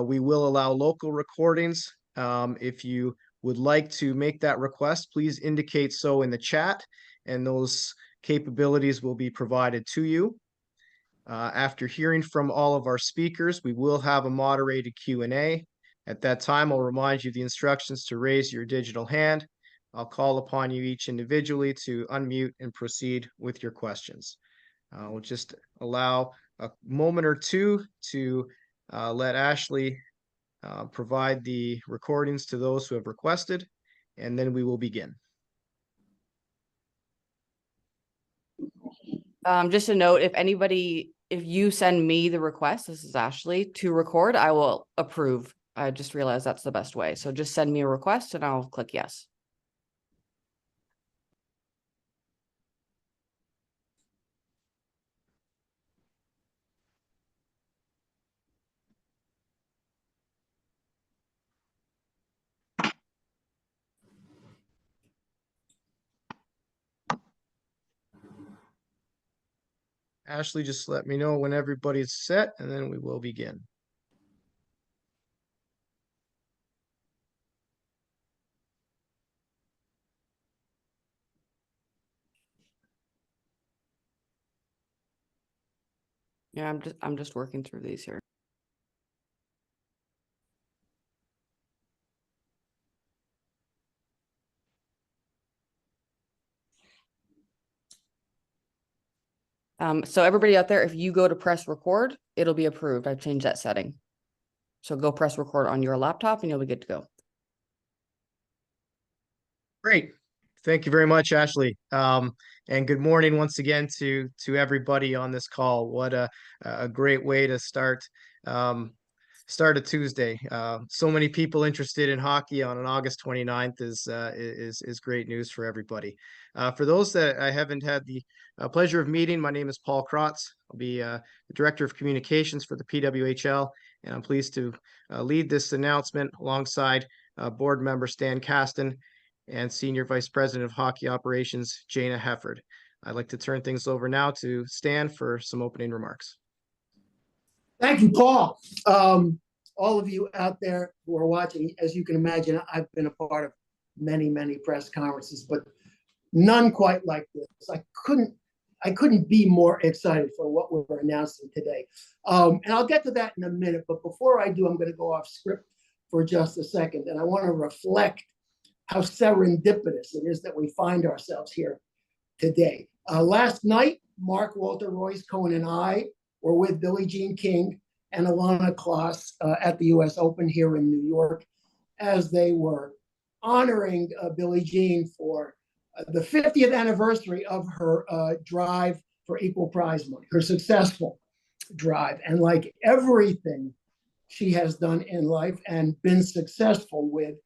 We will allow local recordings. If you would like to make that request, please indicate so in the chat, and those capabilities will be provided to you. After hearing from all of our speakers, we will have a moderated Q&A. At that time, I'll remind you the instructions to raise your digital hand. I'll call upon you each individually to unmute and proceed with your questions. We'll just allow a moment or two to let Ashley provide the recordings to those who have requested, and then we will begin. Just a note, if you send me the request, this is Ashley, to record, I will approve. I just realized that's the best way. So just send me a request and I'll click yes. Ashley, just let me know when everybody's set, and then we will begin. Yeah, I'm just working through these here. So everybody out there, if you go to press record, it'll be approved. I've changed that setting. So go press record on your laptop and you'll be good to go. Great. Thank you very much, Ashley. And good morning once again to everybody on this call. What a great way to start a Tuesday. So many people interested in hockey on an August 29th is great news for everybody. For those that I haven't had the pleasure of meeting, my name is Paul Krotz. I'll be the Director of Communications for the PWHL, and I'm pleased to lead this announcement alongside board member Stan Kasten and Senior Vice President of Hockey Operations, Jayna Hefford. I'd like to turn things over now to Stan for some opening remarks. Thank you, Paul. All of you out there who are watching, as you can imagine, I've been a part of many, many press conferences, but none quite like this. I couldn't be more excited for what we're announcing today. And I'll get to that in a minute, but before I do, I'm going to go off script for just a second, and I want to reflect how serendipitous it is that we find ourselves here today. Last night, Mark, Walter, Royce, Cohen, and I were with Billie Jean King and Alana Kloss at the U.S. Open here in New York, as they were honoring Billie Jean for the 50th anniversary of her drive for equal prize money, her successful drive. And like everything she has done in life and been successful with,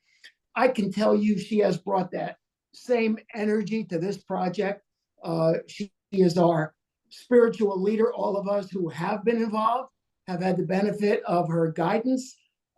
I can tell you she has brought that same energy to this project. She is our spiritual leader. All of us who have been involved have had the benefit of her guidance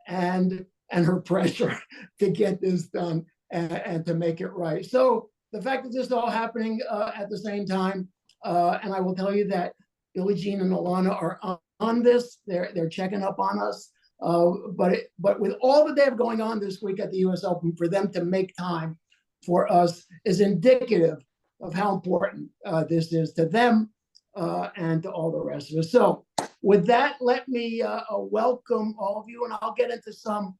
and her pressure to get this done and to make it right. So the fact that this is all happening at the same time, and I will tell you that Billie Jean and Alana are on this. They're checking up on us. But with all that they have going on this week at the U.S. Open, for them to make time for us is indicative of how important this is to them and to all the rest of us. So with that, let me welcome all of you, and I'll get into some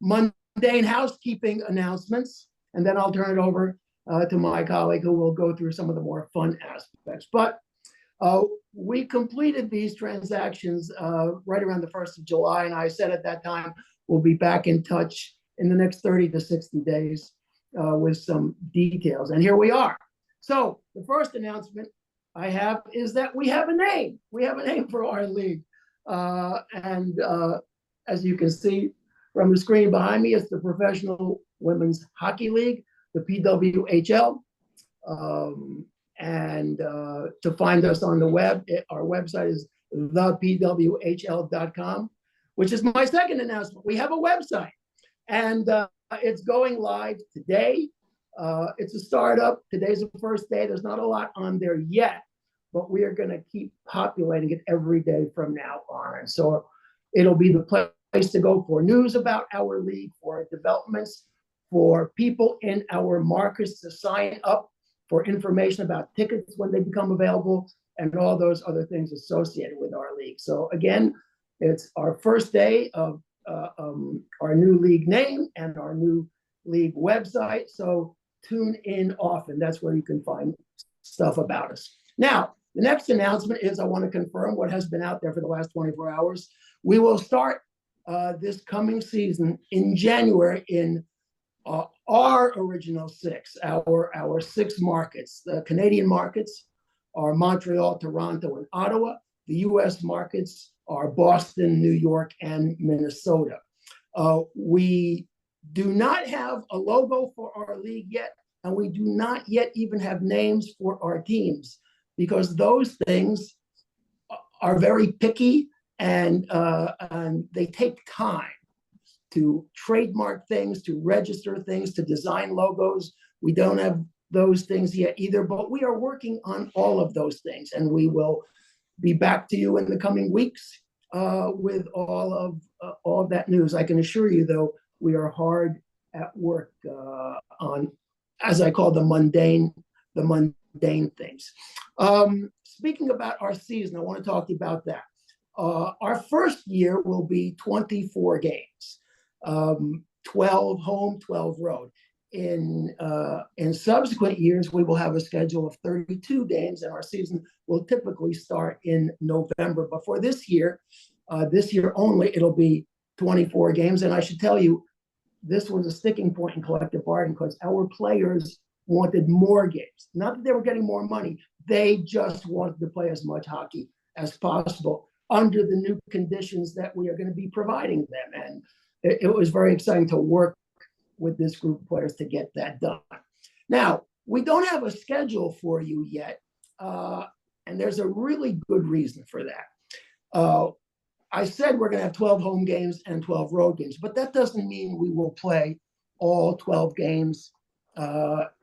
mundane housekeeping announcements, and then I'll turn it over to my colleague who will go through some of the more fun aspects. But we completed these transactions right around the 1st of July, and I said at that time, we'll be back in touch in the next 30 to 60 days with some details. And here we are. So the first announcement I have is that we have a name. We have a name for our league. And as you can see from the screen behind me, it's the Professional Women's Hockey League, the PWHL. And to find us on the web, our website is thepwhl.com, which is my second announcement. We have a website, and it's going live today. It's a startup. Today's the first day. There's not a lot on there yet, but we are going to keep populating it every day from now on. And so it'll be the place to go for news about our league, for developments, for people in our markets to sign up for information about tickets when they become available, and all those other things associated with our league. So again, it's our first day of our new league name and our new league website. So tune in often. That's where you can find stuff about us. Now, the next announcement is I want to confirm what has been out there for the last 24 hours. We will start this coming season in January in our original six, our six markets. The Canadian markets are Montreal, Toronto, and Ottawa. The US markets are Boston, New York, and Minnesota. We do not have a logo for our league yet, and we do not yet even have names for our teams, because those things are very picky and they take time to trademark things, to register things, to design logos. We don't have those things yet either, but we are working on all of those things, and we will be back to you in the coming weeks with all of that news. I can assure you, though, we are hard at work on, as I call the mundane things. Speaking about our season, I want to talk to you about that. Our first year will be 24 games, 12 home, 12 road. In subsequent years, we will have a schedule of 32 games, and our season will typically start in November. But for this year only, it'll be 24 games. And I should tell you, this was a sticking point in collective bargaining because our players wanted more games. Not that they were getting more money, they just wanted to play as much hockey as possible under the new conditions that we are going to be providing them. And it was very exciting to work with this group of players to get that done. Now, we don't have a schedule for you yet, and there's a really good reason for that. I said we're going to have 12 home games and 12 road games, but that doesn't mean we will play all 12 games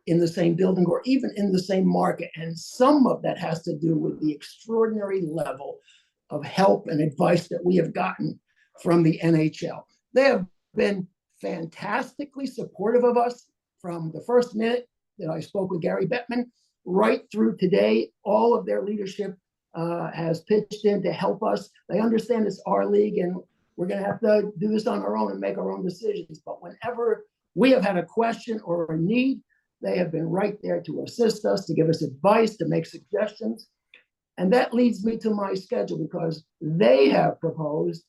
in the same building or even in the same market. And some of that has to do with the extraordinary level of help and advice that we have gotten from the NHL. They have been fantastically supportive of us from the first minute that I spoke with Gary Bettman right through today. All of their leadership has pitched in to help us. They understand it's our league and we're going to have to do this on our own and make our own decisions. But whenever we have had a question or a need, they have been right there to assist us, to give us advice, to make suggestions. And that leads me to my schedule, because they have proposed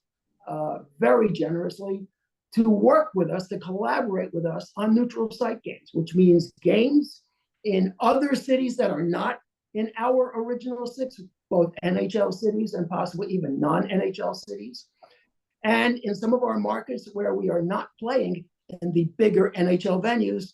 very generously to work with us, to collaborate with us on neutral site games, which means games in other cities that are not in our original six, both NHL cities and possibly even non-NHL cities. And in some of our markets where we are not playing in the bigger NHL venues,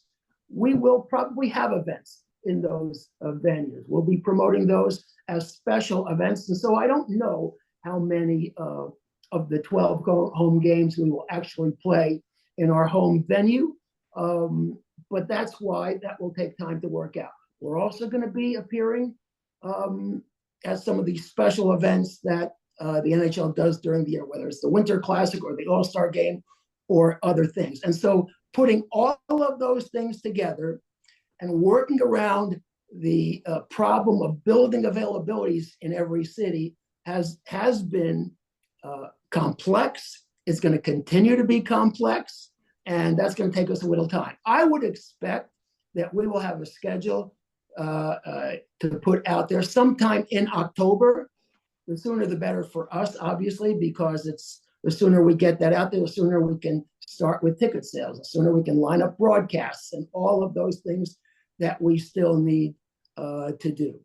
we will probably have events in those venues. We'll be promoting those as special events. And so I don't know how many of the 12 home games we will actually play in our home venue. But that's why that will take time to work out. We're also going to be appearing at some of these special events that the NHL does during the year, whether it's the Winter Classic or the All-Star Game or other things. And so putting all of those things together and working around the problem of building availabilities in every city has been complex. It's going to continue to be complex, and that's going to take us a little time. I would expect that we will have a schedule to put out there sometime in October. The sooner the better for us, obviously, because it's the sooner we get that out there, the sooner we can start with ticket sales, the sooner we can line up broadcasts and all of those things that we still need to do.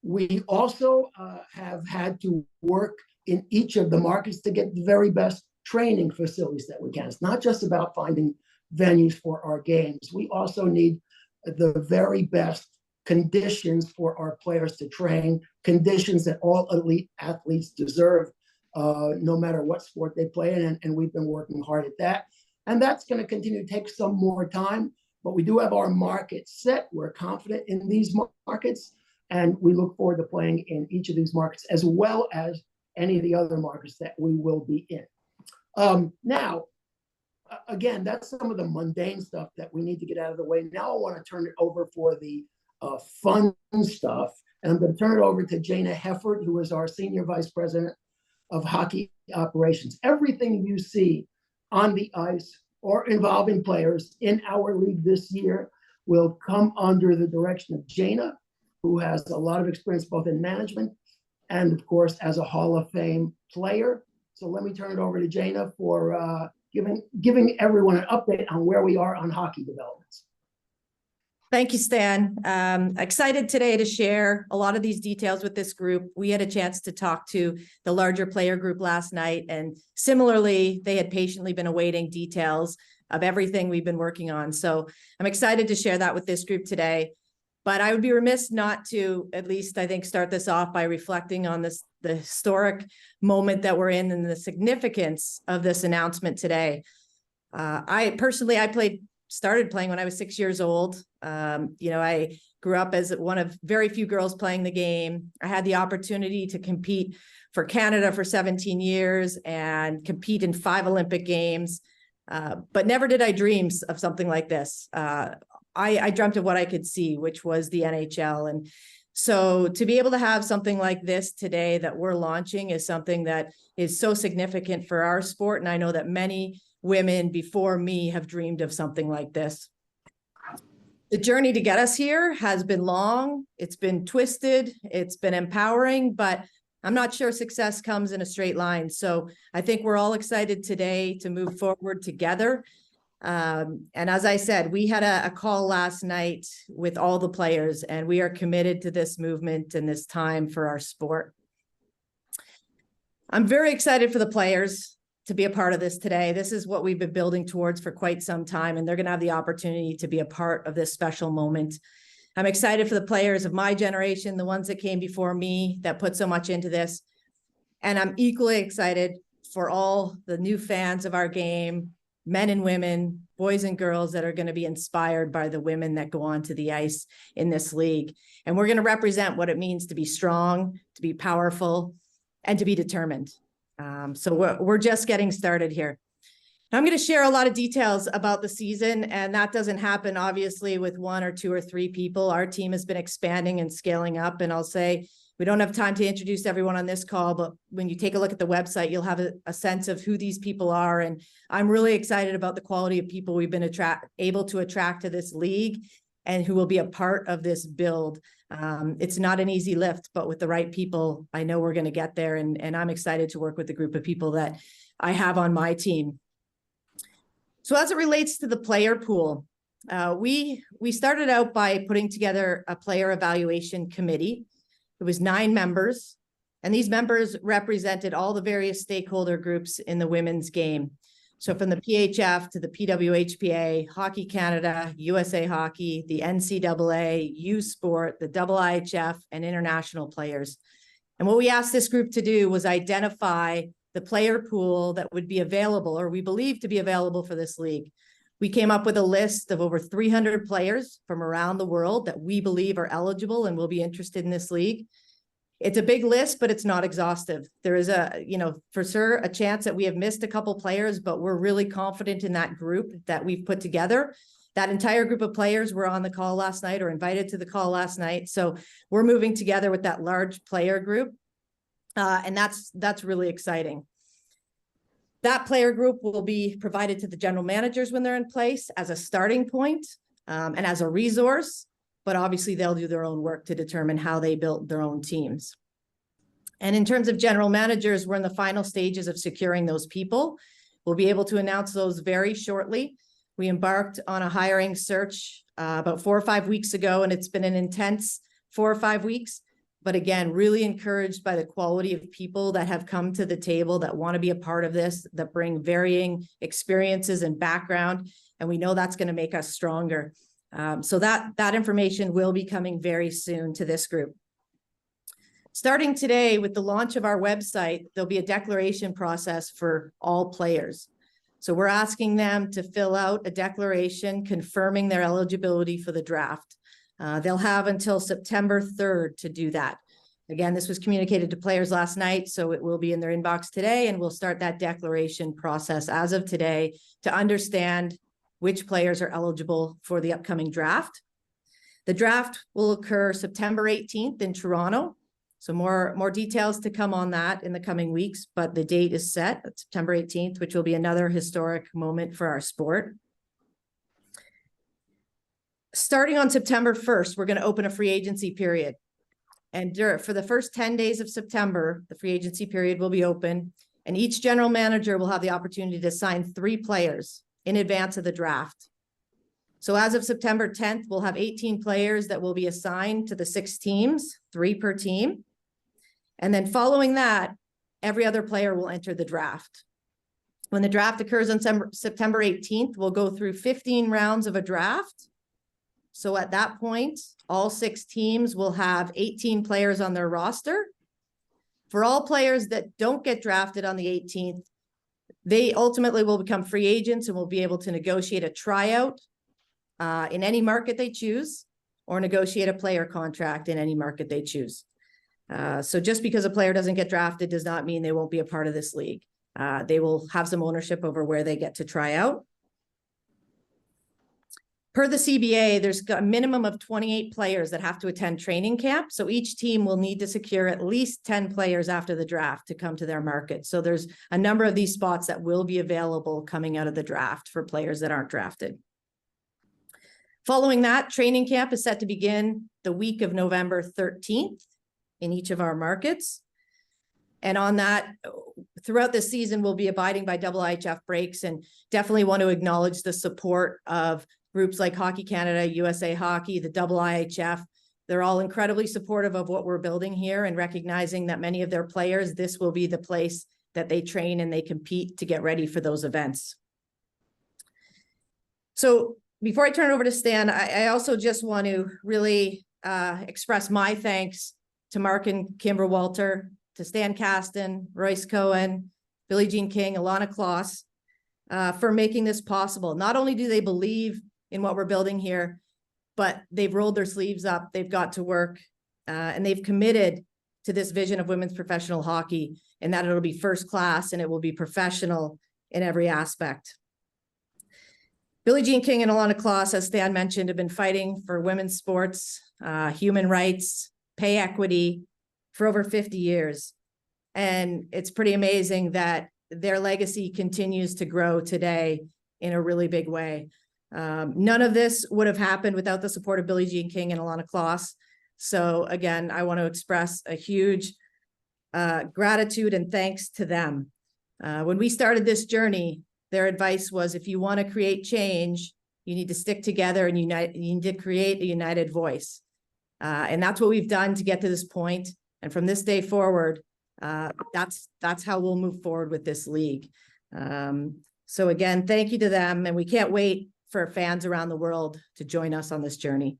We also have had to work in each of the markets to get the very best training facilities that we can. It's not just about finding venues for our games. We also need the very best conditions for our players to train, conditions that all elite athletes deserve, no matter what sport they play in, and we've been working hard at that. And that's going to continue to take some more time, but we do have our market set. We're confident in these markets, and we look forward to playing in each of these markets, as well as any of the other markets that we will be in. Now, again, that's some of the mundane stuff that we need to get out of the way. Now I want to turn it over for the fun stuff. And I'm going to turn it over to Jayna Hefford, who is our Senior Vice President of Hockey Operations. Everything you see on the ice or involving players in our league this year will come under the direction of Jayna, who has a lot of experience both in management and, of course, as a Hall of Fame player. So let me turn it over to Jayna for giving everyone an update on where we are on hockey developments. Thank you, Stan. Excited today to share a lot of these details with this group. We had a chance to talk to the larger player group last night, and similarly, they had patiently been awaiting details of everything we've been working on. So I'm excited to share that with this group today. But I would be remiss not to, at least I think, start this off by reflecting on the historic moment that we're in and the significance of this announcement today. I started playing when I was 6 years old. I grew up as one of very few girls playing the game. I had the opportunity to compete for Canada for 17 years and compete in 5 Olympic Games. But never did I dream of something like this. I dreamt of what I could see, which was the NHL. And so to be able to have something like this today that we're launching is something that is so significant for our sport. And I know that many women before me have dreamed of something like this. The journey to get us here has been long. It's been twisted. It's been empowering, but I'm not sure success comes in a straight line. So I think we're all excited today to move forward together. And as I said, we had a call last night with all the players, and we are committed to this movement and this time for our sport. I'm very excited for the players to be a part of this today. This is what we've been building towards for quite some time, and they're going to have the opportunity to be a part of this special moment. I'm excited for the players of my generation, the ones that came before me that put so much into this. And I'm equally excited for all the new fans of our game, men and women, boys and girls that are going to be inspired by the women that go onto the ice in this league. And we're going to represent what it means to be strong, to be powerful, and to be determined. So we're just getting started here. Now I'm going to share a lot of details about the season, and that doesn't happen obviously with 1 or 2 or 3 people. Our team has been expanding and scaling up, and I'll say we don't have time to introduce everyone on this call, but when you take a look at the website, you'll have a sense of who these people are. And I'm really excited about the quality of people we've been able to attract to this league and who will be a part of this build. It's not an easy lift, but with the right people, I know we're going to get there. And I'm excited to work with the group of people that I have on my team. So as it relates to the player pool, we started out by putting together a player evaluation committee. It was 9 members, and these members represented all the various stakeholder groups in the women's game. So from the PHF to the PWHPA, Hockey Canada, USA Hockey, the NCAA, U Sport, the IIHF, and international players. And what we asked this group to do was identify the player pool that would be available, or we believe to be available for this league. We came up with a list of over 300 players from around the world that we believe are eligible and will be interested in this league. It's a big list, but it's not exhaustive. There is for sure a chance that we have missed a couple players, but we're really confident in that group that we've put together. That entire group of players were on the call last night or invited to the call last night. So we're moving together with that large player group. And that's really exciting. That player group will be provided to the general managers when they're in place as a starting point and as a resource, but obviously they'll do their own work to determine how they build their own teams. And in terms of general managers, we're in the final stages of securing those people. We'll be able to announce those very shortly. We embarked on a hiring search about 4 or 5 weeks ago, and it's been an intense 4 or 5 weeks. But again, really encouraged by the quality of people that have come to the table that want to be a part of this, that bring varying experiences and background. And we know that's going to make us stronger. So that information will be coming very soon to this group. Starting today with the launch of our website, there'll be a declaration process for all players. So we're asking them to fill out a declaration confirming their eligibility for the draft. They'll have until September 3rd to do that. Again, this was communicated to players last night, so it will be in their inbox today, and we'll start that declaration process as of today to understand which players are eligible for the upcoming draft. The draft will occur September 18th in Toronto. So more details to come on that in the coming weeks, but the date is set at September 18th, which will be another historic moment for our sport. Starting on September 1st, we're going to open a free agency period. And for the first 10 days of September, the free agency period will be open, and each general manager will have the opportunity to sign 3 players in advance of the draft. So as of September 10th, we'll have 18 players that will be assigned to the 6 teams, 3 per team. And then following that, every other player will enter the draft. When the draft occurs on September 18th, we'll go through 15 rounds of a draft. So at that point, all 6 teams will have 18 players on their roster. For all players that don't get drafted on the 18th, they ultimately will become free agents and will be able to negotiate a tryout in any market they choose, or negotiate a player contract in any market they choose. So just because a player doesn't get drafted does not mean they won't be a part of this league. They will have some ownership over where they get to try out. Per the CBA, there's a minimum of 28 players that have to attend training camp. So each team will need to secure at least 10 players after the draft to come to their market. So there's a number of these spots that will be available coming out of the draft for players that aren't drafted. Following that, training camp is set to begin the week of November 13th in each of our markets. And on that, throughout this season, we'll be abiding by PWHL breaks, and definitely want to acknowledge the support of groups like Hockey Canada, USA Hockey, the PWHL. They're all incredibly supportive of what we're building here, and recognizing that many of their players, this will be the place that they train and they compete to get ready for those events. So before I turn it over to Stan, I also just want to really express my thanks to Mark and Kimber Walter, to Stan Kasten, Royce Cohen, Billie Jean King, Alana Kloss, for making this possible. Not only do they believe in what we're building here, but they've rolled their sleeves up, they've got to work, and they've committed to this vision of women's professional hockey, and that it'll be first class and it will be professional in every aspect. Billie Jean King and Alana Kloss, as Stan mentioned, have been fighting for women's sports, human rights, pay equity for over 50 years. And it's pretty amazing that their legacy continues to grow today in a really big way. None of this would have happened without the support of Billie Jean King and Alana Kloss. So again, I want to express a huge gratitude and thanks to them. When we started this journey, their advice was, if you want to create change, you need to stick together and unite. You need to create a united voice. And that's what we've done to get to this point. And from this day forward, that's how we'll move forward with this league. So again, thank you to them. And we can't wait for fans around the world to join us on this journey.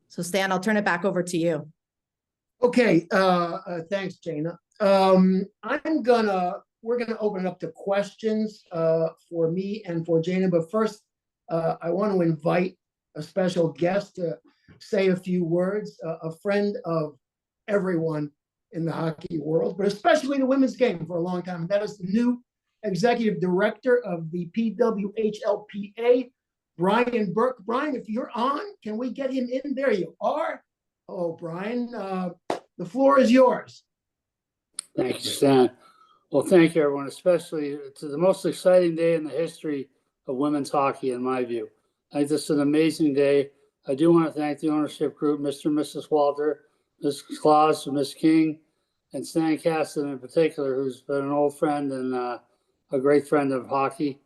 So Stan, I'll turn it back over to you. Okay, thanks, Jayna. We're gonna open it up to questions for me and for Jayna, but first, I want to invite a special guest to say a few words, a friend of everyone in the hockey world, but especially the women's game for a long time. And that is the new executive director of the PWHLPA, Brian Burke. Brian, if you're on, can we get him in? There you are. Oh, Brian, the floor is yours. Thank you, Stan. Well, thank you, everyone, especially it's the most exciting day in the history of women's hockey, in my view. I think this is an amazing day. I do want to thank the ownership group, Mr. and Mrs. Walter, Ms. Kloss, Ms. King, and Stan Kasten in particular, who's been an old friend and a great friend of hockey.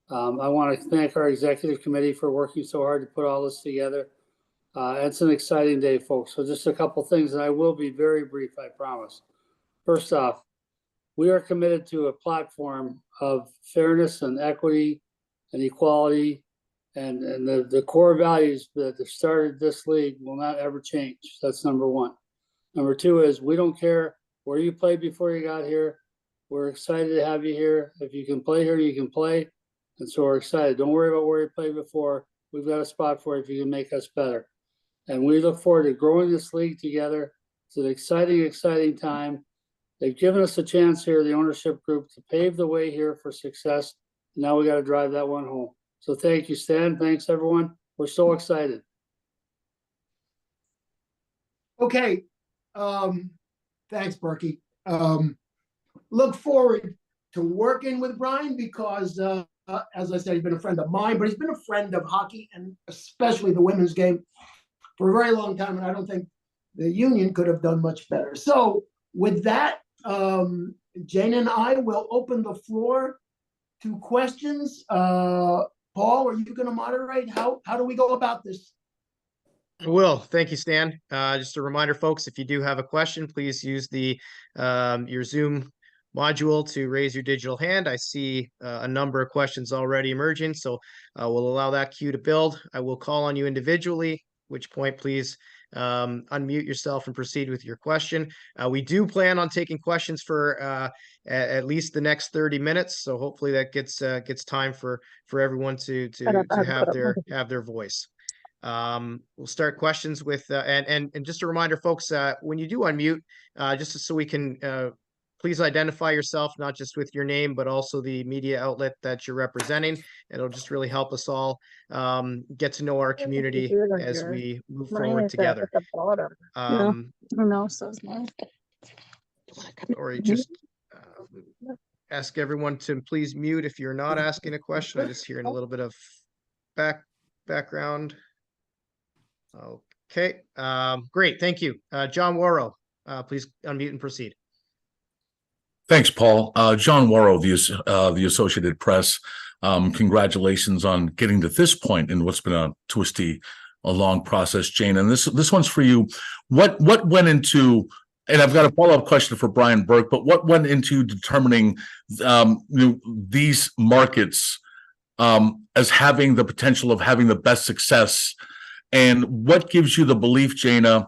I want to thank our executive committee for working so hard to put all this together. It's an exciting day, folks. So just a couple things, and I will be very brief, I promise. First off, we are committed to a platform of fairness and equity and equality, and the core values that started this league will not ever change. That's number one. Number two is we don't care where you played before you got here. We're excited to have you here. If you can play here, you can play. And so we're excited. Don't worry about where you played before. We've got a spot for you if you can make us better. And we look forward to growing this league together It's an exciting, exciting time. They've given us a chance here, the ownership group, to pave the way here for success. Now we got to drive that one home. So thank you, Stan. Thanks, everyone. We're so excited. Okay. Thanks, Berkey. Look forward to working with Brian because, as I said, he's been a friend of mine, but he's been a friend of hockey and especially the women's game for a very long time. And I don't think the union could have done much better. So with that, Jayna and I will open the floor to questions. Paul, are you going to moderate? How do we go about this? I will. Thank you, Stan. Just a reminder, folks, if you do have a question, please use the your Zoom module to raise your digital hand. I see a number of questions already emerging, so we'll allow that queue to build. I will call on you individually, at which point please unmute yourself and proceed with your question. We do plan on taking questions for at least the next 30 minutes, so hopefully that gets time for everyone to have their voice. We'll start questions with and just a reminder, folks, when you do unmute, just so we can please identify yourself, not just with your name, but also the media outlet that you're representing. It'll just really help us all get to know our community as we move forward together. Or just ask everyone to please mute if you're not asking a question. I just hearing a little bit of background. Okay, great, thank you. John Worrow, please unmute and proceed. Thanks, Paul. John Worrow, the Associated Press. Congratulations on getting to this point in what's been a long process, Jayna. And this one's for you. What went into, and I've got a follow-up question for Brian Burke, but what went into determining these markets as having the potential of having the best success? And what gives you the belief, Jayna,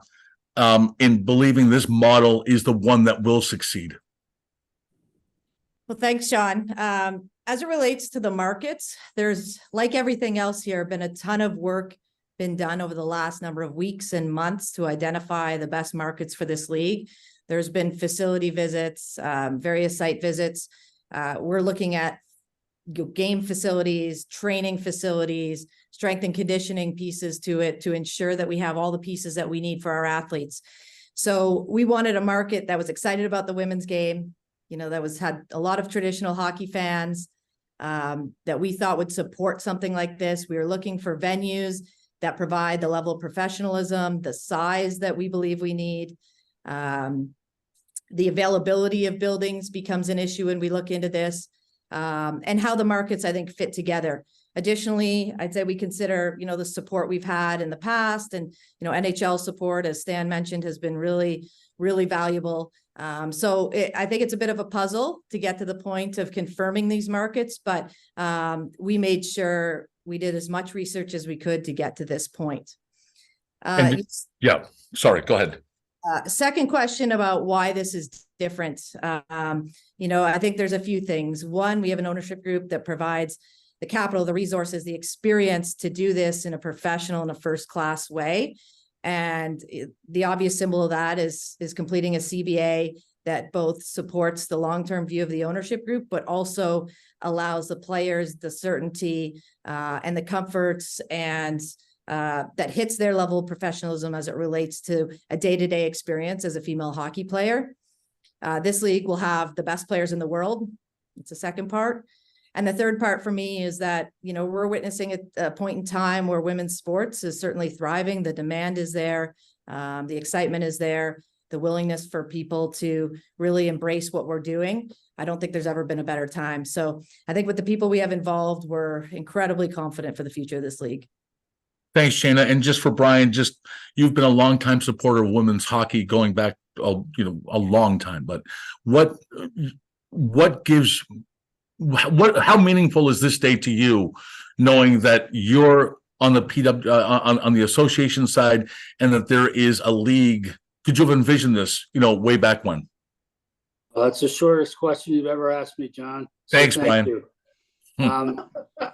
in believing this model is the one that will succeed? Well, thanks, Sean. As it relates to the markets, there's, like everything else here, been a ton of work been done over the last number of weeks and months to identify the best markets for this league. There's been facility visits, various site visits. We're looking at game facilities, training facilities, strength and conditioning pieces to it to ensure that we have all the pieces that we need for our athletes. So we wanted a market that was excited about the women's game, that had a lot of traditional hockey fans, that we thought would support something like this. We were looking for venues that provide the level of professionalism, the size that we believe we need. The availability of buildings becomes an issue when we look into this, and how the markets, I think, fit together. Additionally, I'd say we consider, the support we've had in the past, and, NHL support, as Stan mentioned, has been really, really valuable. So I think it's a bit of a puzzle to get to the point of confirming these markets, but we made sure we did as much research as we could to get to this point. Yeah, sorry, go ahead. Second question about why this is different. I think there's a few things. One, we have an ownership group that provides the capital, the resources, the experience to do this in a professional and a first-class way. And the obvious symbol of that is completing a CBA that both supports the long-term view of the ownership group, but also allows the players the certainty and the comforts and that hits their level of professionalism as it relates to a day-to-day experience as a female hockey player. This league will have the best players in the world. It's the second part. And the third part for me is that, we're witnessing a point in time where women's sports is certainly thriving. The demand is there. The excitement is there. The willingness for people to really embrace what we're doing. I don't think there's ever been a better time. So I think with the people we have involved, we're incredibly confident for the future of this league. Thanks, Jayna. And just for Brian, you've been a longtime supporter of women's hockey going back, a long time. But how meaningful is this day to you, knowing that you're on the on the association side and that there is a league? Could you have envisioned this, way back when? That's the shortest question you've ever asked me, John. So Thanks, thank Brian. You.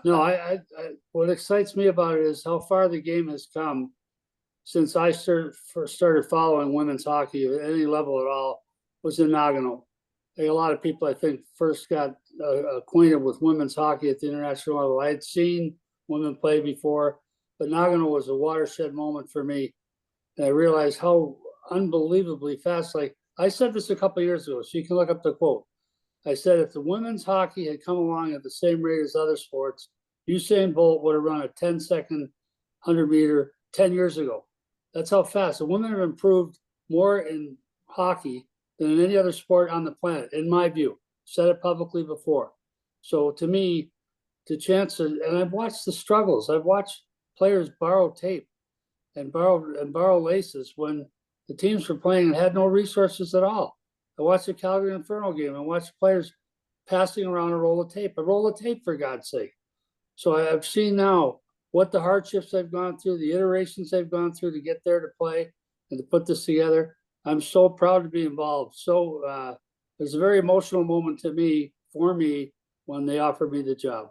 No, I what excites me about it is how far the game has come since I first started following women's hockey at any level at all was in Nagano. A lot of people, I think, first got acquainted with women's hockey at the international level. I had seen women play before, but Nagano was a watershed moment for me. And I realized how unbelievably fast, like I said this a couple of years ago, so you can look up the quote. I said, if the women's hockey had come along at the same rate as other sports, Usain Bolt would have run a 10-second 100-meter 10 years ago. That's how fast. The women have improved more in hockey than in any other sport on the planet, in my view. Said it publicly before. So to me, the chances, and I've watched the struggles. I've watched players borrow tape and borrow laces when the teams were playing and had no resources at all. I watched the Calgary Inferno game and watched players passing around a roll of tape, for God's sake. So I've seen now what the hardships they've gone through, the iterations they've gone through to get there to play and to put this together. I'm so proud to be involved. So it was a very emotional moment for me, when they offered me the job.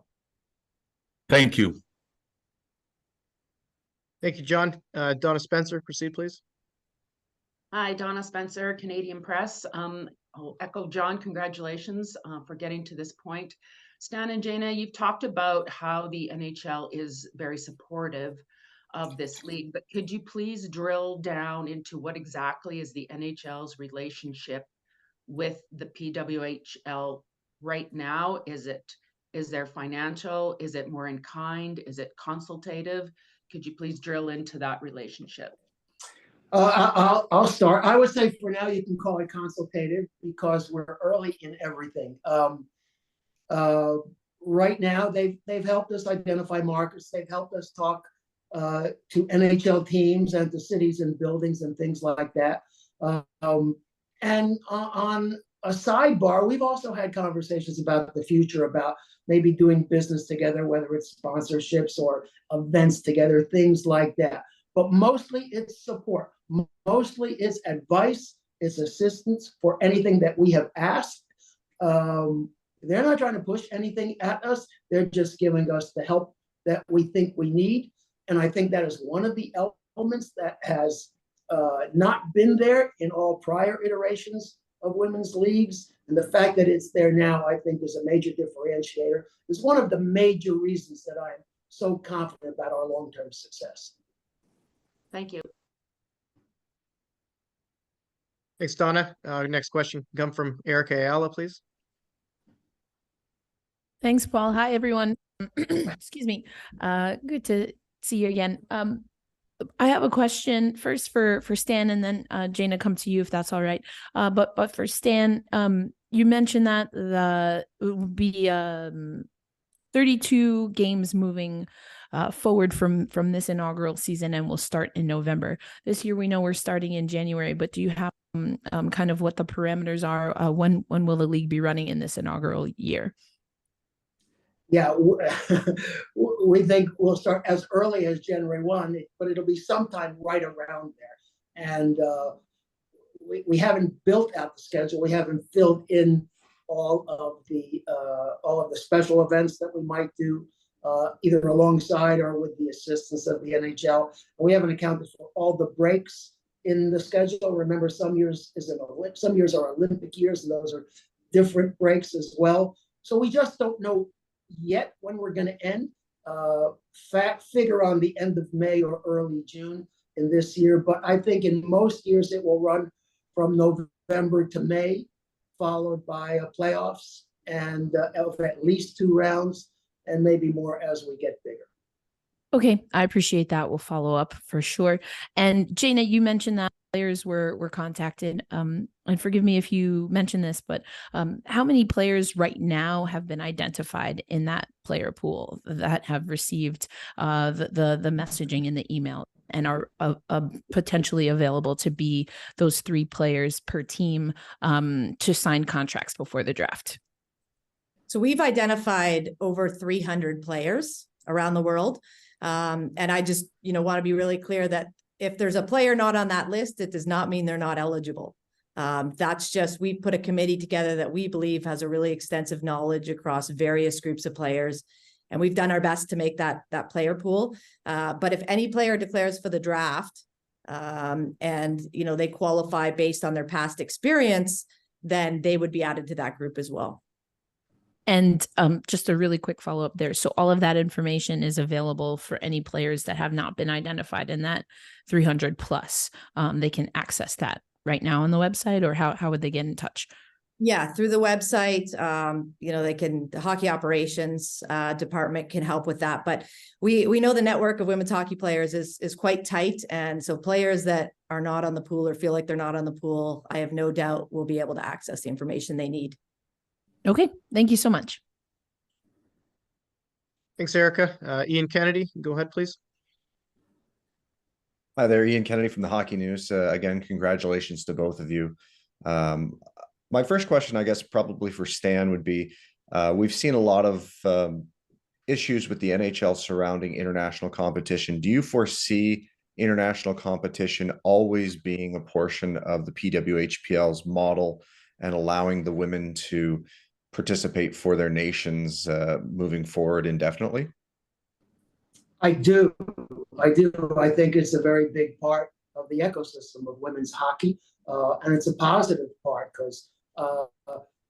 Thank you. Thank you, John. Donna Spencer, proceed, please. Hi, Donna Spencer, Canadian Press. I'll echo John, congratulations for getting to this point. Stan and Jayna, you've talked about how the NHL is very supportive of this league, but could you please drill down into what exactly is the NHL's relationship with the PWHL right now? Is there financial? Is it more in kind? Is it consultative? Could you please drill into that relationship? I'll start. I would say for now you can call it consultative because we're early in everything. Right now they've helped us identify markets. They've helped us talk to NHL teams and to cities and buildings and things like that. And on a sidebar, we've also had conversations about the future, about maybe doing business together, whether it's sponsorships or events together, things like that. But mostly it's support. Mostly it's advice, it's assistance for anything that we have asked. They're not trying to push anything at us. They're just giving us the help that we think we need. And I think that is one of the elements that has not been there in all prior iterations of women's leagues. And the fact that it's there now, I think, is a major differentiator. Is one of the major reasons that I'm so confident about our long-term success. Thank you. Thanks, Donna. Next question come from Erica Ayala, please. Thanks, Paul. Hi, everyone. Excuse me. Good to see you again. I have a question first for Stan, and then Jayna, come to you if that's all right. But for Stan, you mentioned that it would be 32 games moving forward from this inaugural season, and will start in November. This year, we know we're starting in January, but do you have kind of what the parameters are? When will the league be running in this inaugural year? Yeah, we think we'll start as early as January 1, but it'll be sometime right around there. And we haven't built out the schedule. We haven't filled in all of the special events that we might do, either alongside or with the assistance of the NHL. And we haven't accounted for all the breaks in the schedule. Remember, some years are Olympic years, and those are different breaks as well. So we just don't know yet when we're going to end. Figure on the end of May or early June in this year. But I think in most years it will run from November to May, followed by playoffs and of at least 2 rounds, and maybe more as we get bigger. Okay, I appreciate that. We'll follow up for sure. And Jayna, you mentioned that players were contacted. And forgive me if you mentioned this, but how many players right now have been identified in that player pool that have received the messaging in the email and are potentially available to be those 3 players per team to sign contracts before the draft? So we've identified over 300 players around the world. And I just, want to be really clear that if there's a player not on that list, it does not mean they're not eligible. That's just, we put a committee together that we believe has a really extensive knowledge across various groups of players. And we've done our best to make that player pool. But if any player declares for the draft and, they qualify based on their past experience, then they would be added to that group as well. And just a really quick follow-up there. So all of that information is available for any players that have not been identified in that 300 plus. They can access that right now on the website, or how would they get in touch? Yeah, through the website, the hockey operations department can help with that. But we know the network of women's hockey players is quite tight. And so players that are not on the pool or feel like they're not on the pool, I have no doubt will be able to access the information they need. Okay, thank you so much. Thanks, Erica. Ian Kennedy, go ahead, please. Hi there, Ian Kennedy from the Hockey News. Again, congratulations to both of you. My first question, I guess, probably for Stan would be, we've seen a lot of issues with the NHL surrounding international competition. Do you foresee international competition always being a portion of the PWHPL's model and allowing the women to participate for their nations moving forward indefinitely? I do. I think it's a very big part of the ecosystem of women's hockey. And it's a positive part because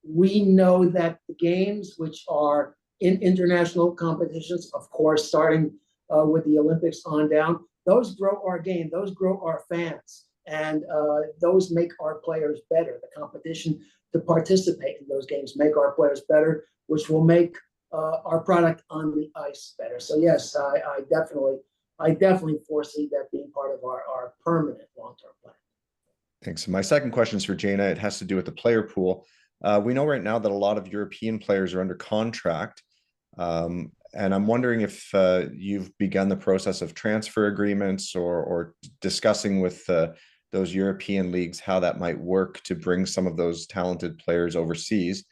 we know that the games, which are in international competitions, of course, starting with the Olympics on down, those grow our game, those grow our fans, and those make our players better. The competition to participate in those games make our players better, which will make our product on the ice better. So yes, I definitely foresee that being part of our permanent long-term plan. Thanks. My second question is for Jayna. It has to do with the player pool. We know right now that a lot of European players are under contract. And I'm wondering if you've begun the process of transfer agreements or discussing with those European leagues how that might work to bring some of those talented players overseas.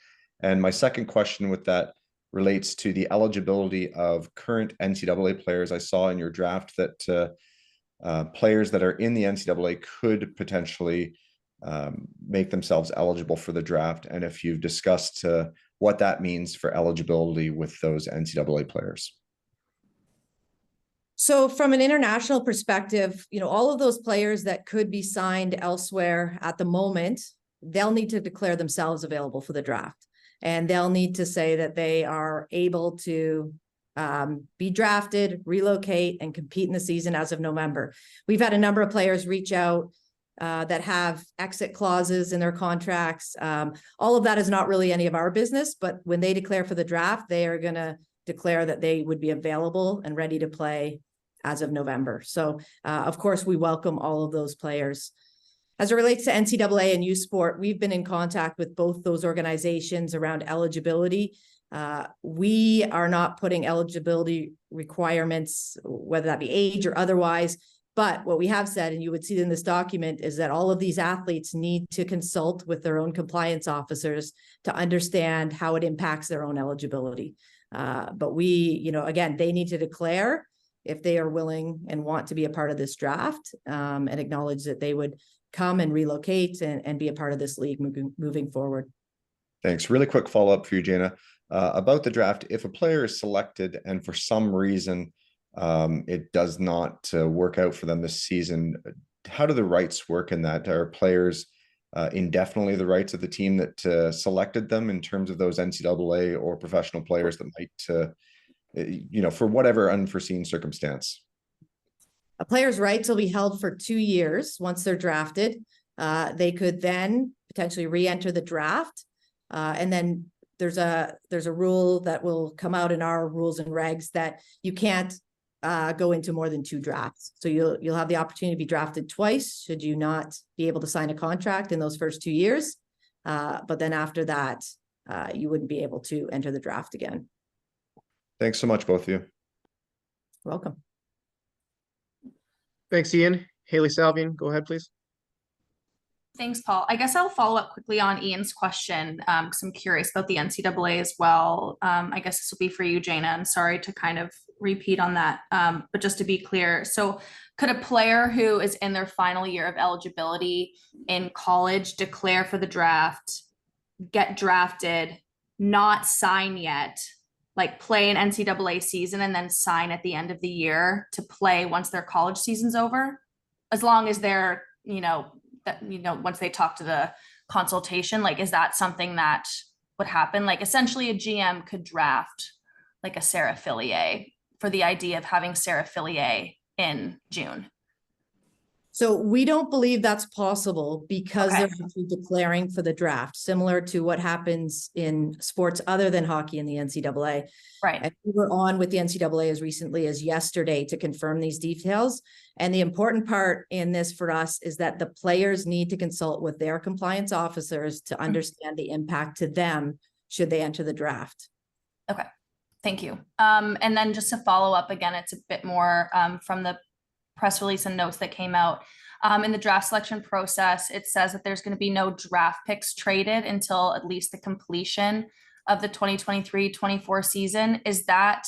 And my second question with that relates to the eligibility of current NCAA players. I saw in your draft that players that are in the NCAA could potentially make themselves eligible for the draft, and if you've discussed what that means for eligibility with those NCAA players. So from an international perspective, all of those players that could be signed elsewhere at the moment, they'll need to declare themselves available for the draft. And they'll need to say that they are able to be drafted, relocate, and compete in the season as of November. We've had a number of players reach out that have exit clauses in their contracts. All of that is not really any of our business, but when they declare for the draft, they are going to declare that they would be available and ready to play as of November. So, of course, we welcome all of those players. As it relates to NCAA and U Sport, we've been in contact with both those organizations around eligibility. We are not putting eligibility requirements, whether that be age or otherwise. But what we have said, and you would see in this document, is that all of these athletes need to consult with their own compliance officers to understand how it impacts their own eligibility. But we, again, they need to declare if they are willing and want to be a part of this draft, and acknowledge that they would come and relocate and be a part of this league moving forward. Thanks. Really quick follow-up for you, Jayna. About the draft, if a player is selected and for some reason it does not work out for them this season, how do the rights work in that? Are players indefinitely the rights of the team that selected them in terms of those NCAA or professional players that might, for whatever unforeseen circumstance? A player's rights will be held for 2 years once they're drafted. They could then potentially re-enter the draft. And then there's a rule that will come out in our rules and regs that you can't go into more than 2 drafts. So you'll have the opportunity to be drafted twice should you not be able to sign a contract in those first 2 years. But then after that, you wouldn't be able to enter the draft again. Thanks so much, both of you. You're welcome. Thanks, Ian. Haley Salvian, go ahead, please. Thanks, Paul. I guess I'll follow up quickly on Ian's question because I'm curious about the NCAA as well. I guess this will be for you, Jayna. I'm sorry to kind of repeat on that, but just to be clear. So could a player who is in their final year of eligibility in college declare for the draft, get drafted, not sign yet, like play an NCAA season and then sign at the end of the year to play once their college season's over? as long as they're, once they talk to the consultation, like, is that something that would happen? Like, essentially a GM could draft like a Sarah Fillier for the idea of having Sarah Fillier in June. So we don't believe that's possible because Okay. they're actually declaring for the draft, similar to what happens in sports other than hockey in the NCAA. Right. And we were on with the NCAA as recently as yesterday to confirm these details. And the important part in this for us is that the players need to consult with their compliance officers to understand the impact to them should they enter the draft. Okay, thank you. And then just to follow up again, it's a bit more from the press release and notes that came out. In the draft selection process, it says that there's going to be no draft picks traded until at least the completion of the 2023-24 season. Is that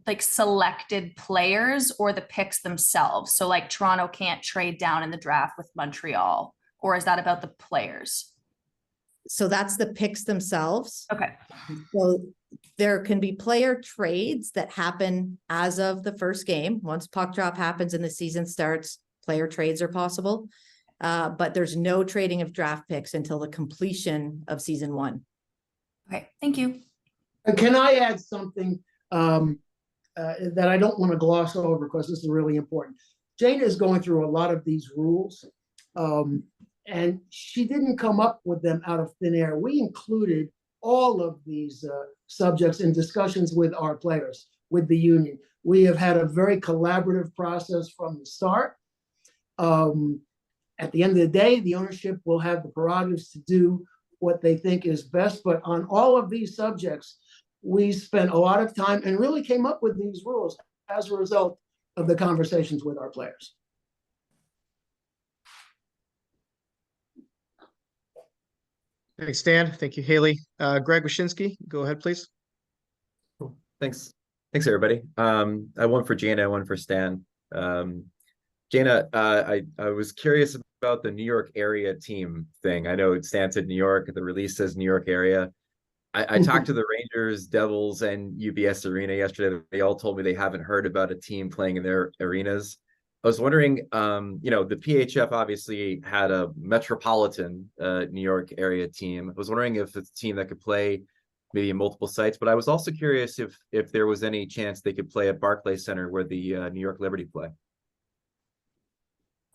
like selected players or the picks themselves? So like Toronto can't trade down in the draft with Montreal, or is that about the players? So that's the picks themselves. Okay. So there can be player trades that happen as of the first game. Once puck drop happens and the season starts, player trades are possible. But there's no trading of draft picks until the completion of season 1. Okay, thank you. Can I add something that I don't want to gloss over because this is really important? Jayna is going through a lot of these rules, and she didn't come up with them out of thin air. We included all of these subjects in discussions with our players, with the union. We have had a very collaborative process from the start. At the end of the day, the ownership will have the prerogatives to do what they think is best. But on all of these subjects, we spent a lot of time and really came up with these rules as a result of the conversations with our players. Thanks, Stan. Thank you, Haley. Greg Wyshynski, go ahead, please. Cool. Thanks, everybody. I one for Jayna, one for Stan. Jayna, I was curious about the New York area team thing. I know Stan said New York, the release says New York area. I talked to the Rangers, Devils, and UBS Arena yesterday. They all told me they haven't heard about a team playing in their arenas. I was wondering, the PHF obviously had a metropolitan New York area team. I was wondering if it's a team that could play maybe in multiple sites, but I was also curious if there was any chance they could play at Barclays Center where the New York Liberty play.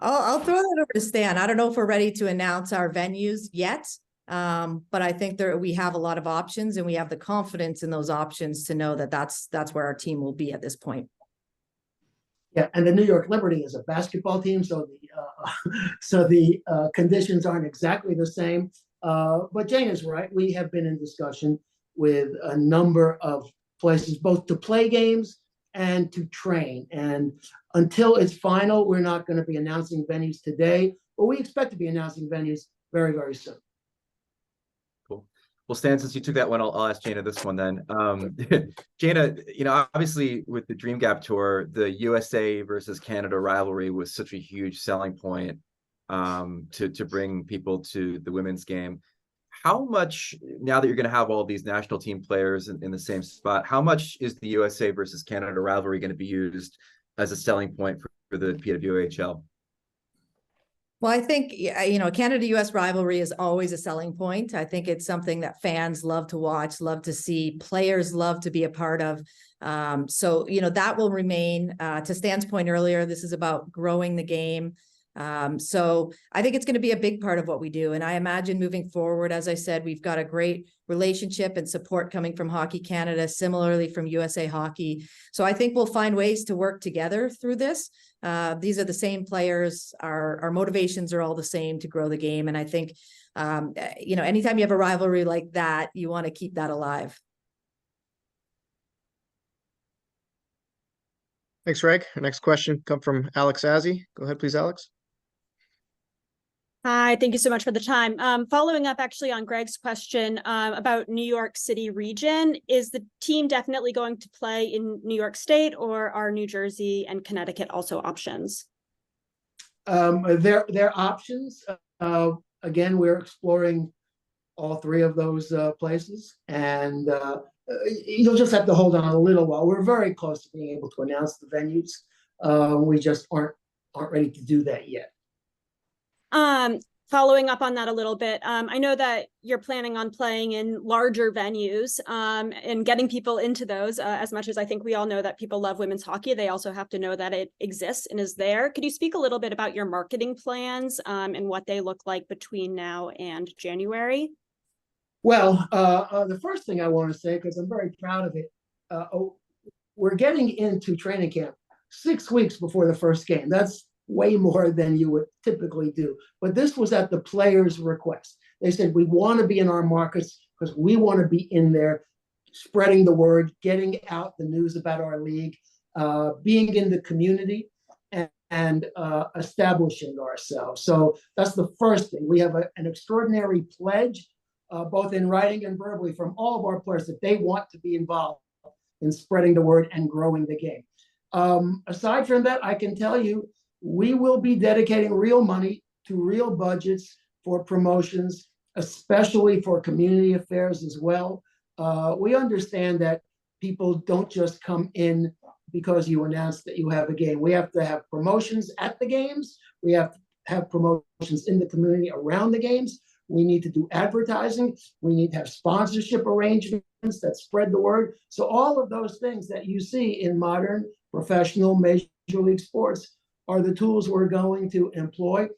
I'll throw that over to Stan. I don't know if we're ready to announce our venues yet, but I think we have a lot of options, and we have the confidence in those options to know that that's where our team will be at this point. Yeah, and the New York Liberty is a basketball team, so the conditions aren't exactly the same. But Jayna's right. We have been in discussion with a number of places, both to play games and to train. And until it's final, we're not going to be announcing venues today, but we expect to be announcing venues very, very soon. Cool. Well, Stan, since you took that one, I'll ask Jayna this one then. Jayna, obviously with the Dream Gap Tour, the USA versus Canada rivalry was such a huge selling point to bring people to the women's game. How much, now that you're going to have all these national team players in the same spot, how much is the USA versus Canada rivalry going to be used as a selling point for the PWHL? Well, I think, Canada-US rivalry is always a selling point. I think it's something that fans love to watch, love to see, players love to be a part of. So that will remain. To Stan's point earlier, this is about growing the game. So I think it's going to be a big part of what we do. And I imagine moving forward, as I said, we've got a great relationship and support coming from Hockey Canada, similarly from USA Hockey. So I think we'll find ways to work together through this. These are the same players. Our motivations are all the same to grow the game. And I think, anytime you have a rivalry like that, you want to keep that alive. Thanks, Greg. Our next question comes from Alex Azzi. Go ahead, please, Alex. Hi, thank you so much for the time. Following up actually on Greg's question about New York City region, is the team definitely going to play in New York State, or are New Jersey and Connecticut also options? They're options. Again, we're exploring all three of those places, and you'll just have to hold on a little while. We're very close to being able to announce the venues. We just aren't aren't ready to do that yet. Following up on that a little bit, I know that you're planning on playing in larger venues and getting people into those. As much as I think we all know that people love women's hockey, they also have to know that it exists and is there. Could you speak a little bit about your marketing plans and what they look like between now and January? Well, the first thing I want to say, because I'm very proud of it, we're getting into training camp 6 weeks before the first game. That's way more than you would typically do. But this was at the players' request. They said, we want to be in our markets because we want to be in there, spreading the word, getting out the news about our league, being in the community, and establishing ourselves. So that's the first thing. We have an extraordinary pledge, both in writing and verbally, from all of our players that they want to be involved in spreading the word and growing the game. Aside from that, I can tell you, we will be dedicating real money to real budgets for promotions, especially for community affairs as well. We understand that people don't just come in because you announce that you have a game. We have to have promotions at the games. We have to have promotions in the community around the games. We need to do advertising. We need to have sponsorship arrangements that spread the word. So all of those things that you see in modern professional major league sports are the tools we're going to employ.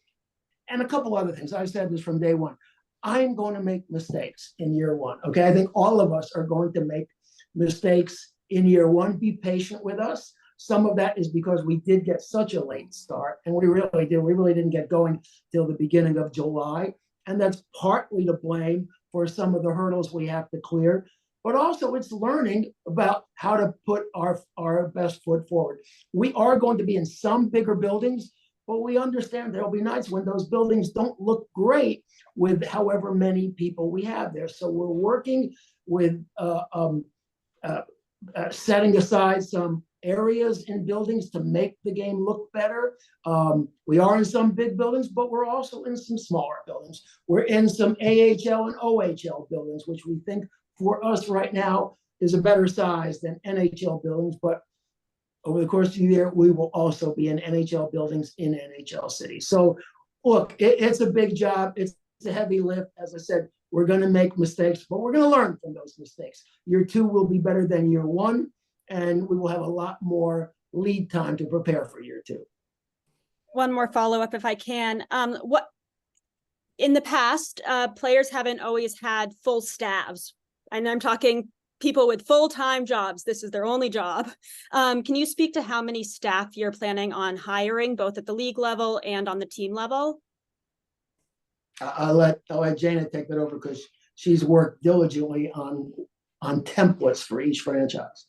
And a couple other things. I said this from day one. I'm going to make mistakes in year one. Okay. I think all of us are going to make mistakes in year one. Be patient with us. Some of that is because we did get such a late start, and we really did. We really didn't get going till the beginning of July. And that's partly to blame for some of the hurdles we have to clear. But also it's learning about how to put our best foot forward. We are going to be in some bigger buildings, but we understand there'll be nights when those buildings don't look great with however many people we have there. So we're working with setting aside some areas in buildings to make the game look better. We are in some big buildings, but we're also in some smaller buildings. We're in some AHL and OHL buildings, which we think for us right now is a better size than NHL buildings. But over the course of the year, we will also be in NHL buildings in NHL cities. So look, it's a big job. It's a heavy lift. As I said, we're going to make mistakes, but we're going to learn from those mistakes. Year two will be better than year one, and we will have a lot more lead time to prepare for year two. One more follow-up, if I can. What in the past, players haven't always had full staffs, and I'm talking people with full-time jobs. This is their only job. Can you speak to how many staff you're planning on hiring, both at the league level and on the team level? I'll let Jayna take that over because she's worked diligently on templates for each franchise.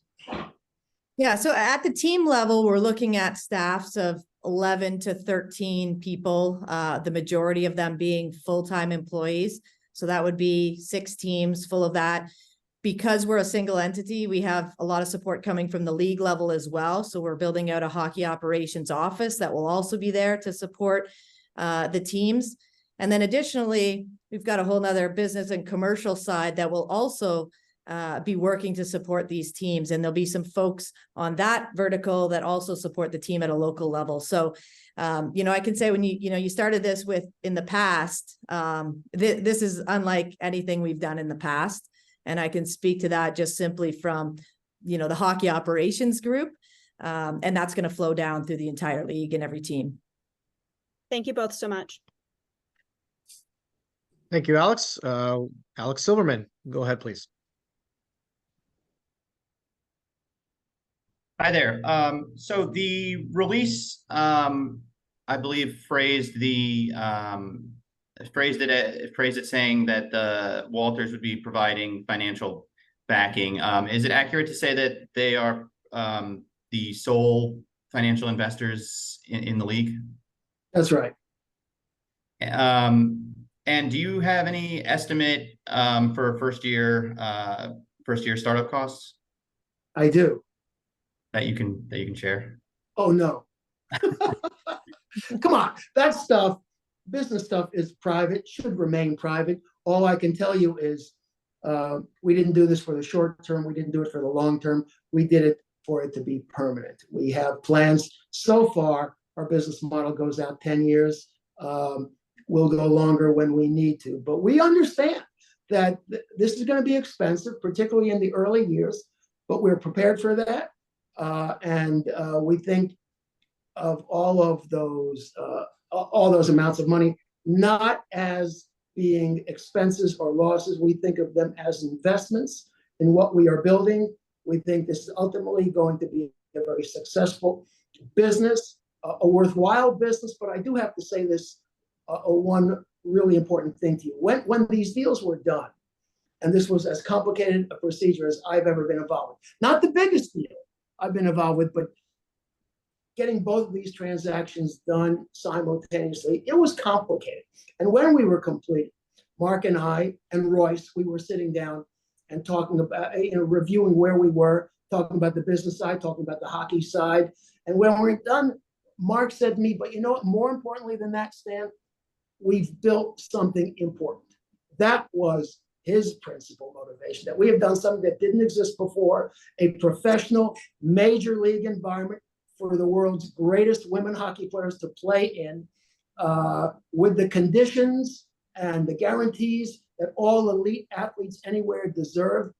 Yeah, so at the team level, we're looking at staffs of 11 to 13 people, the majority of them being full-time employees. So that would be 6 teams full of that. Because we're a single entity, we have a lot of support coming from the league level as well. So we're building out a hockey operations office that will also be there to support the teams. And then additionally, we've got a whole nother business and commercial side that will also be working to support these teams. And there'll be some folks on that vertical that also support the team at a local level. So, I can say when you started this with in the past, this is unlike anything we've done in the past. And I can speak to that just simply from, the hockey operations group. And that's going to flow down through the entire league and every team. Thank you both so much. Thank you, Alex. Alex Silverman, go ahead, please. Hi there. So the release, I believe, phrased it saying that the Walters would be providing financial backing. Is it accurate to say that they are the sole financial investors in the league? That's right. And do you have any estimate for first year startup costs? I do. That you can share? Oh no. Come on. That stuff, business stuff, is private, should remain private. All I can tell you is we didn't do this for the short term. We didn't do it for the long term. We did it for it to be permanent. We have plans so far Our business model goes out 10 years. We'll go longer when we need to. But we understand that this is going to be expensive, particularly in the early years, but we're prepared for that. And we think of all those amounts of money, not as being expenses or losses. We think of them as investments in what we are building. We think this is ultimately going to be a very successful business, a worthwhile business. But I do have to say this, one really important thing to you. When these deals were done, and this was as complicated a procedure as I've ever been involved with, not the biggest deal I've been involved with, but getting both of these transactions done simultaneously, it was complicated. And when we were complete, Mark and I and Royce, we were sitting down and talking about, reviewing where we were, talking about the business side, talking about the hockey side. And when we're done, Mark said to me, but you know what, more importantly than that, Stan, we've built something important. That was his principal motivation, that we have done something that didn't exist before, a professional major league environment for the world's greatest women hockey players to play in, with the conditions and the guarantees that all elite athletes anywhere deserve.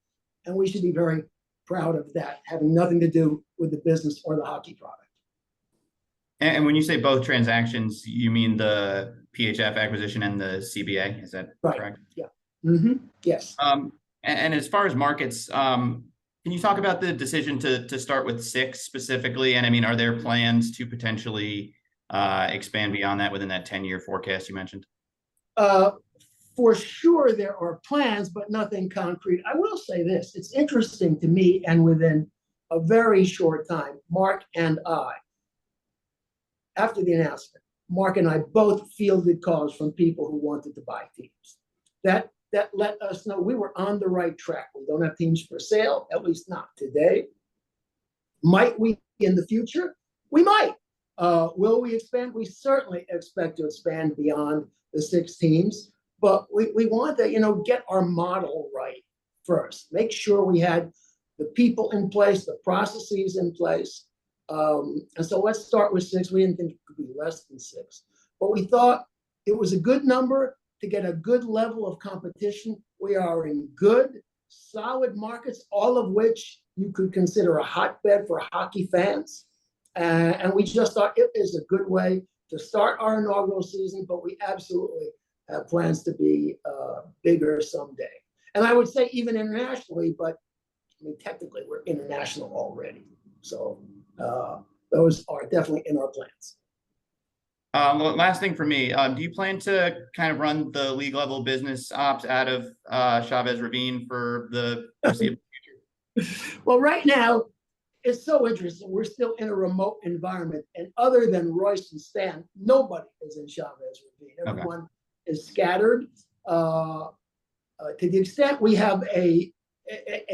And we should be very proud of that, having nothing to do with the business or the hockey product. And when you say both transactions, you mean the PHF acquisition and the CBA, is that correct? Yeah. Mm-hmm. Yes. And as far as markets, can you talk about the decision to start with 6 specifically? And I mean, are there plans to potentially expand beyond that within that 10-year forecast you mentioned? For sure, there are plans, but nothing concrete. I will say this, it's interesting to me, and within a very short time, Mark and I, after the announcement, Mark and I both fielded calls from people who wanted to buy teams. That let us know we were on the right track. We don't have teams for sale, at least not today. Might we in the future? We might. Will we expand? We certainly expect to expand beyond the 6 teams, but we want to, get our model right first. Make sure we had the people in place, the processes in place. And so let's start with 6. We didn't think it could be less than 6, but we thought it was a good number to get a good level of competition. We are in good, solid markets, all of which you could consider a hotbed for hockey fans. And we just thought it is a good way to start our inaugural season, but we absolutely have plans to be bigger someday. And I would say even internationally, but I mean, technically we're international already. So those are definitely in our plans. Last thing for me, do you plan to kind of run the league level business ops out of Chavez Ravine for the foreseeable future? Well, right now, it's so interesting. We're still in a remote environment, and other than Royce and Stan, nobody is in Chavez Ravine. Everyone is scattered. To the extent we have a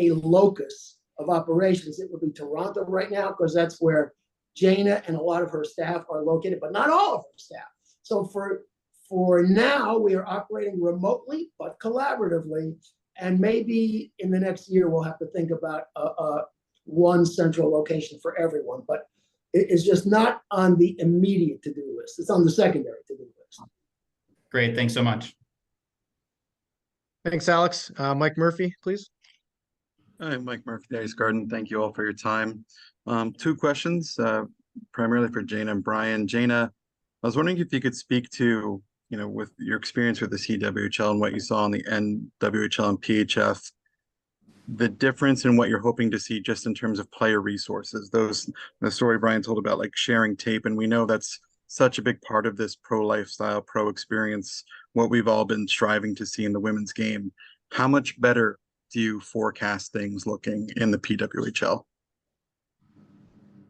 locus of operations, it would be Toronto right now, because that's where Jayna and a lot of her staff are located, but not all of her staff. So for now, we are operating remotely, but collaboratively. And maybe in the next year, we'll have to think about one central location for everyone. But it is just not on the immediate to-do list. It's on the secondary to-do list. Great. Thanks so much. Thanks, Alex. Mike Murphy, please. Hi, Mike Murphy, Dice Garden. Thank you all for your time. 2 questions, primarily for Jayna and Brian. Jayna, I was wondering if you could speak to, with your experience with the CWHL and what you saw on the NWHL and PHF, the difference in what you're hoping to see just in terms of player resources. The story Brian told about like sharing tape, and we know that's such a big part of this pro lifestyle, pro experience, what we've all been striving to see in the women's game. How much better do you forecast things looking in the PWHL?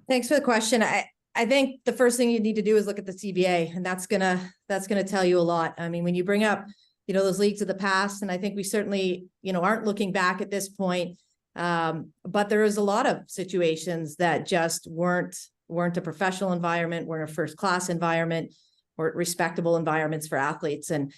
Thanks for the question. I think the first thing you need to do is look at the CBA, and that's gonna tell you a lot. I mean, when you bring up, those leagues of the past, and I think we certainly, aren't looking back at this point, but there is a lot of situations that just weren't a professional environment, weren't a first class environment, or respectable environments for athletes. And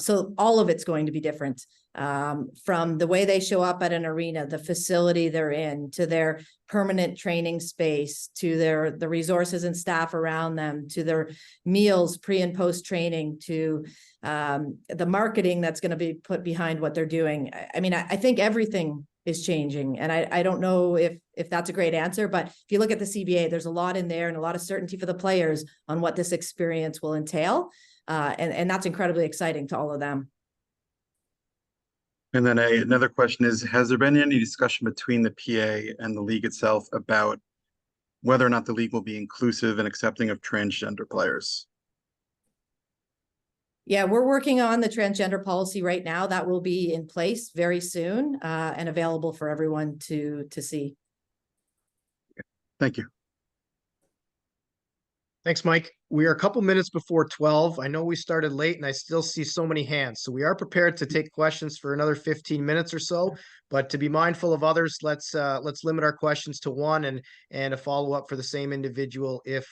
so all of it's going to be different, from the way they show up at an arena, the facility they're in, to their permanent training space, to the resources and staff around them, to their meals pre and post training, to the marketing that's going to be put behind what they're doing. I mean, I think everything is changing. And I don't know if that's a great answer, but if you look at the CBA, there's a lot in there and a lot of certainty for the players on what this experience will entail. And that's incredibly exciting to all of them. And then another question is, has there been any discussion between the PA and the league itself about whether or not the league will be inclusive and accepting of transgender players? Yeah, we're working on the transgender policy right now. That will be in place very soon and available for everyone to see. Thank you. Thanks, Mike. We are a couple minutes before 12. I know we started late and I still see so many hands. So we are prepared to take questions for another 15 minutes or so, but to be mindful of others, let's limit our questions to one and a follow-up for the same individual if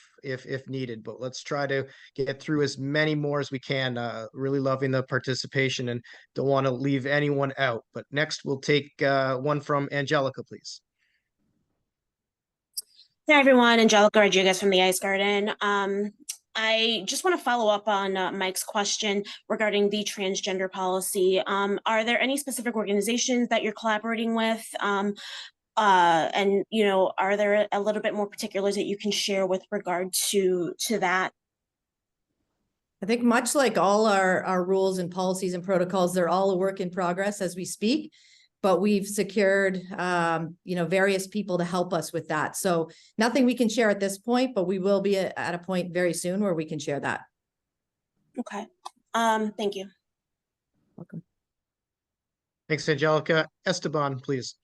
needed. But let's try to get through as many more as we can. Really loving the participation and don't want to leave anyone out. But next we'll take one from Angelica, please. Hi, everyone. Angelica Rodriguez from the Ice Garden. I just want to follow up on Mike's question regarding the transgender policy. Are there any specific organizations that you're collaborating with? And, are there a little bit more particulars that you can share with regard to that? I think much like all our rules and policies and protocols, they're all a work in progress as we speak. But we've secured, various people to help us with that. So nothing we can share at this point, but we will be at a point very soon where we can share that. Okay. Thank you. Welcome. Thanks, Angelica. Esteban, please.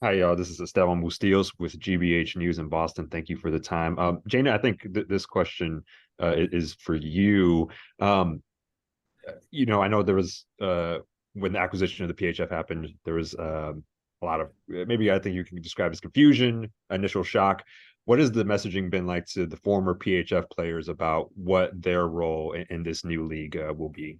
Hi, y'all. This is Esteban Bustillos with GBH News in Boston. Thank you for the time. Jayna, I think this question is for you. I know there was when the acquisition of the PHF happened, there was a lot of, maybe I think you can describe as confusion, initial shock. What has the messaging been like to the former PHF players about what their role in this new league will be?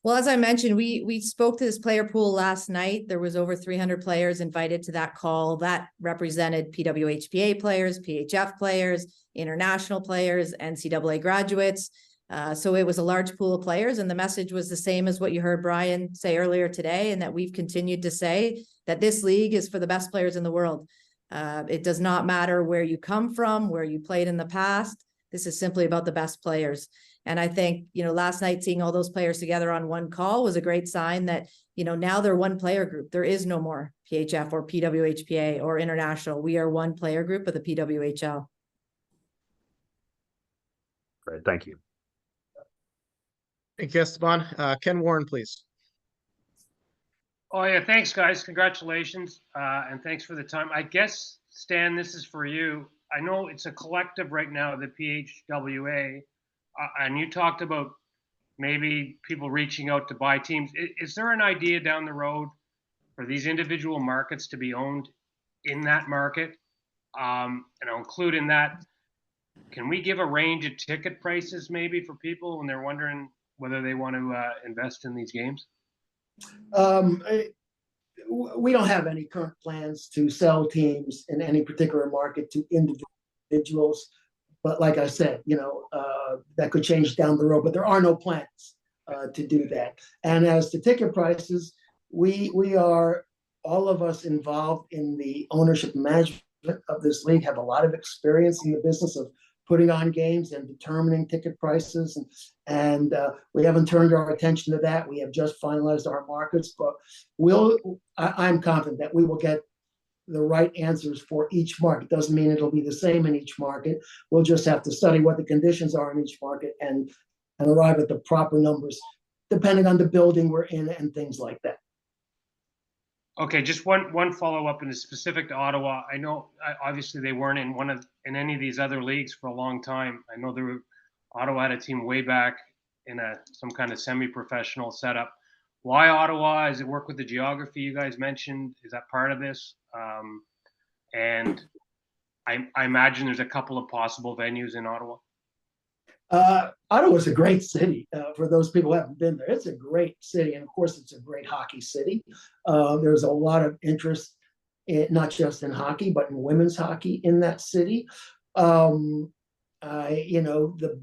Well, as I mentioned, we spoke to this player pool last night. There was over 300 players invited to that call. That represented PWHPA players, PHF players, international players, NCAA graduates. So it was a large pool of players, and the message was the same as what you heard Brian say earlier today, and that we've continued to say that this league is for the best players in the world. It does not matter where you come from, where you played in the past. This is simply about the best players. And I think, last night seeing all those players together on one call was a great sign that, now they're one player group. There is no more PHF or PWHPA or international. We are one player group of the PWHL. Great, thank you. Thank you, Esteban. Ken Warren, please. Oh, yeah. Thanks, guys. Congratulations. And thanks for the time. I guess, Stan, this is for you. I know it's a collective right now, the PHWA, and you talked about maybe people reaching out to buy teams. Is there an idea down the road for these individual markets to be owned in that market? And I'll include in that, can we give a range of ticket prices maybe for people when they're wondering whether they want to invest in these games? We don't have any current plans to sell teams in any particular market to individuals. But like I said, that could change down the road, but there are no plans to do that. And as to ticket prices, we are, all of us involved in the ownership and management of this league have a lot of experience in the business of putting on games and determining ticket prices. And we haven't turned our attention to that. We have just finalized our markets, but I'm confident that we will get the right answers for each market. Doesn't mean it'll be the same in each market. We'll just have to study what the conditions are in each market and arrive at the proper numbers, depending on the building we're in and things like that. Okay, just one follow-up, and it's specific to Ottawa. I know obviously they weren't in any of these other leagues for a long time. I know Ottawa had a team way back in some kind of semi-professional setup. Why Ottawa? Does it work with the geography you guys mentioned? Is that part of this? And I imagine there's a couple of possible venues in Ottawa. Ottawa's a great city. For those people who haven't been there, it's a great city, and of course, it's a great hockey city. There's a lot of interest, not just in hockey, but in women's hockey in that city. The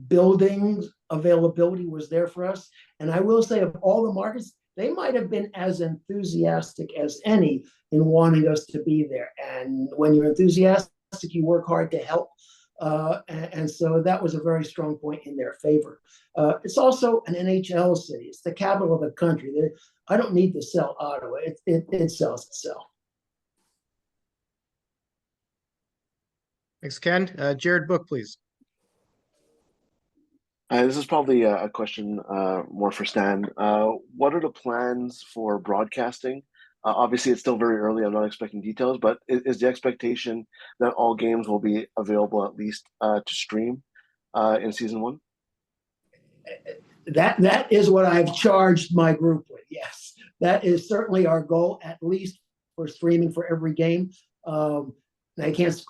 buildings availability was there for us, and I will say, of all the markets, they might have been as enthusiastic as any in wanting us to be there. And when you're enthusiastic, you work hard to help. And so that was a very strong point in their favor. It's also an NHL city. It's the capital of the country. I don't need to sell Ottawa. It sells itself. Thanks, Ken. Jared Book, please. This is probably a question more for Stan. What are the plans for broadcasting? Obviously, it's still very early. I'm not expecting details, but is the expectation that all games will be available at least to stream in season 1? That is what I've charged my group with. Yes, that is certainly our goal, at least for streaming for every game. They can't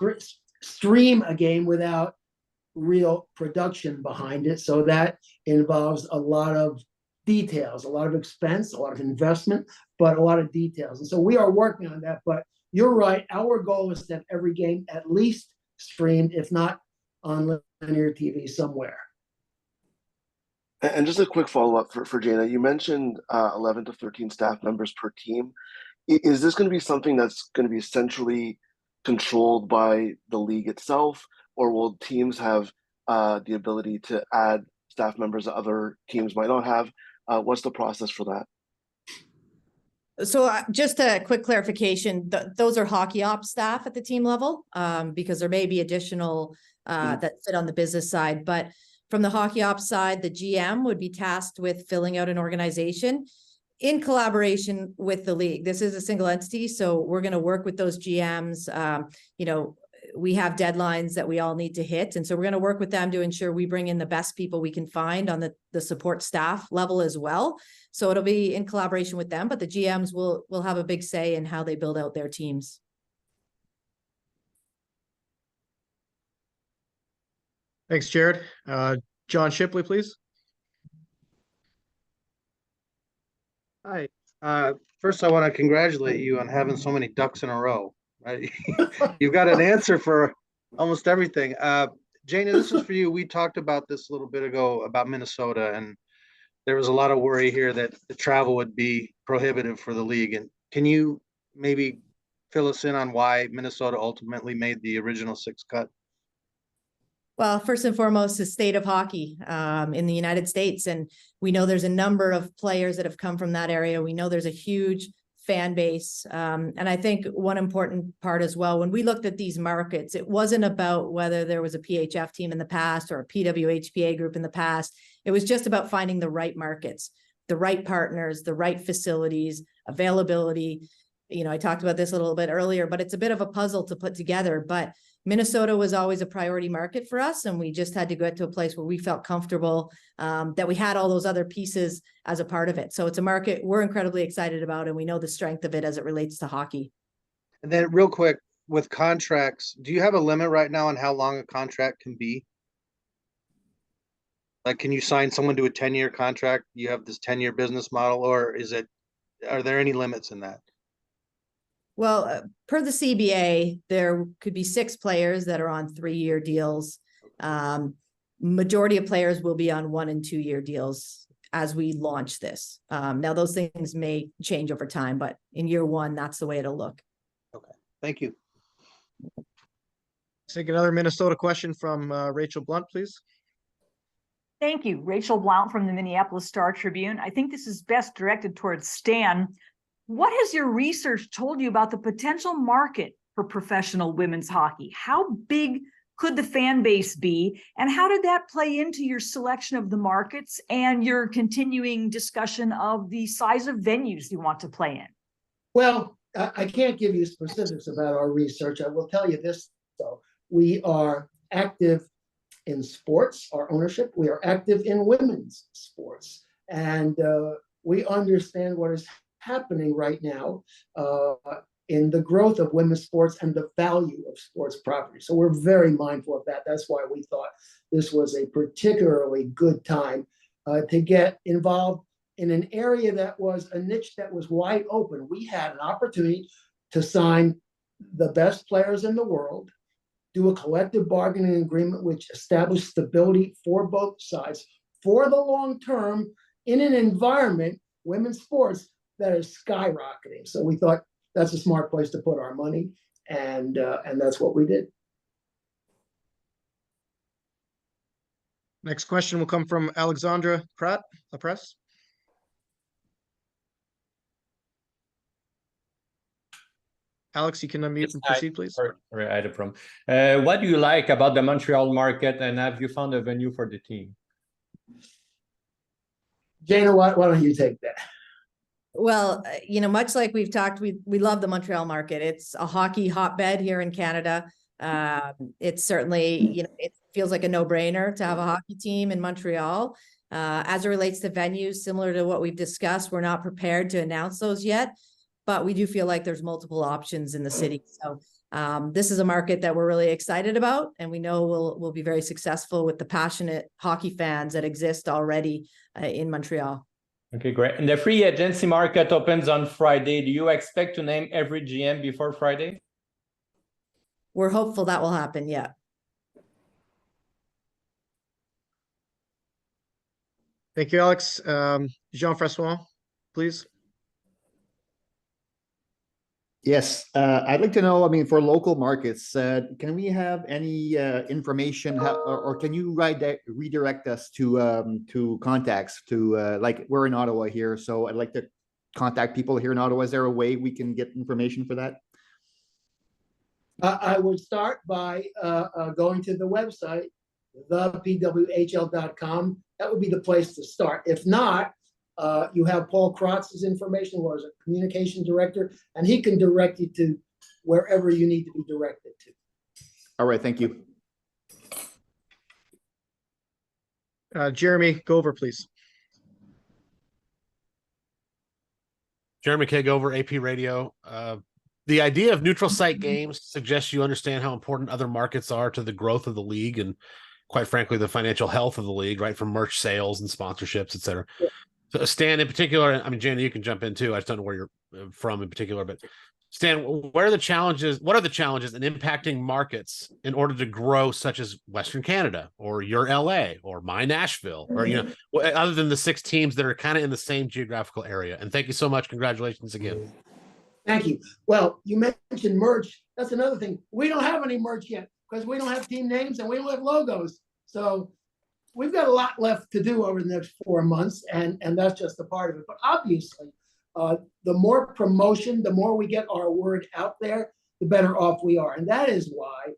stream a game without real production behind it. So that involves a lot of details, a lot of expense, a lot of investment, but a lot of details. And so we are working on that. But you're right. Our goal is to have every game at least streamed, if not on linear TV somewhere. And just a quick follow-up for Jayna. You mentioned 11 to 13 staff members per team. Is this going to be something that's going to be centrally controlled by the league itself, or will teams have the ability to add staff members that other teams might not have? What's the process for that? So just a quick clarification, those are hockey ops staff at the team level, because there may be additional that sit on the business side. But from the hockey ops side, the GM would be tasked with filling out an organization in collaboration with the league. This is a single entity, so we're going to work with those GMs. We have deadlines that we all need to hit. And so we're going to work with them to ensure we bring in the best people we can find on the support staff level as well. So it'll be in collaboration with them, but the GMs will have a big say in how they build out their teams. Thanks, Jared. John Shipley, please. Hi. First, I want to congratulate you on having so many ducks in a row. Right? You've got an answer for almost everything. Jayna, this is for you. We talked about this a little bit ago about Minnesota, and there was a lot of worry here that the travel would be prohibitive for the league. And can you maybe fill us in on why Minnesota ultimately made the original 6 cut? Well, first and foremost, the state of hockey in the United States. And we know there's a number of players that have come from that area. We know there's a huge fan base. And I think one important part as well, when we looked at these markets, it wasn't about whether there was a PHF team in the past or a PWHPA group in the past. It was just about finding the right markets, the right partners, the right facilities, availability. I talked about this a little bit earlier, but it's a bit of a puzzle to put together. But Minnesota was always a priority market for us, and we just had to get to a place where we felt comfortable that we had all those other pieces as a part of it. So it's a market we're incredibly excited about, and we know the strength of it as it relates to hockey. And then real quick, with contracts, do you have a limit right now on how long a contract can be? Like, can you sign someone to a 10-year contract? You have this 10-year business model, or are there any limits in that? Well, per the CBA, there could be 6 players that are on 3-year deals. Majority of players will be on 1- and 2-year deals as we launch this. Now, those things may change over time, but in year 1, that's the way it'll look. Okay, thank you. Let's take another Minnesota question from Rachel Blunt, please. Thank you. Rachel Blount from the Minneapolis Star Tribune. I think this is best directed towards Stan. What has your research told you about the potential market for professional women's hockey? How big could the fan base be? And how did that play into your selection of the markets and your continuing discussion of the size of venues you want to play in? Well, I can't give you specifics about our research. I will tell you this, though. We are active in sports, our ownership. We are active in women's sports. And we understand what is happening right now in the growth of women's sports and the value of sports property. So we're very mindful of that. That's why we thought this was a particularly good time to get involved in an area that was a niche that was wide open. We had an opportunity to sign the best players in the world, do a collective bargaining agreement which established stability for both sides for the long term in an environment, women's sports, that is skyrocketing. So we thought that's a smart place to put our money, and that's what we did. Next question will come from Alexandra Pratt, La Presse. Alex, you can unmute and proceed, please. Sorry, I had a problem. What do you like about the Montreal market, and have you found a venue for the team? Jayna, why don't you take that? Well, much like we've talked, we love the Montreal market. It's a hockey hotbed here in Canada. It's certainly, it feels like a no-brainer to have a hockey team in Montreal. As it relates to venues, similar to what we've discussed, we're not prepared to announce those yet, but we do feel like there's multiple options in the city. So this is a market that we're really excited about, and we know we'll be very successful with the passionate hockey fans that exist already in Montreal. Okay, great. And the free agency market opens on Friday. Do you expect to name every GM before Friday? We're hopeful that will happen, yeah. Thank you, Alex. Jean-Francois, please. Yes, I'd like to know, for local markets, can we have any information or can you redirect us to contacts like we're in Ottawa here, so I'd like to contact people here in Ottawa. Is there a way we can get information for that? I would start by going to the website, thepwhl.com. That would be the place to start. If not, you have Paul Krotz's information, who is a communication director, and he can direct you to wherever you need to be directed to. All right, thank you. Jeremy, go over, please. Jeremy Kagover, AP Radio. The idea of neutral site games suggests you understand how important other markets are to the growth of the league and, quite frankly, the financial health of the league, right, from merch sales and sponsorships, et cetera. Yeah. So Stan, in particular, Jayna, you can jump in too. I just don't know where you're from in particular, but Stan, what are the challenges in impacting markets in order to grow, such as Western Canada or your LA or my Nashville, or, other than the 6 teams that are kind of in the same geographical area? And thank you so much. Congratulations again. Thank you. Well, you mentioned merch. That's another thing. We don't have any merch yet because we don't have team names and we don't have logos. So we've got a lot left to do over the next 4 months, and that's just a part of it. But obviously, the more promotion, the more we get our word out there, the better off we are. And that is why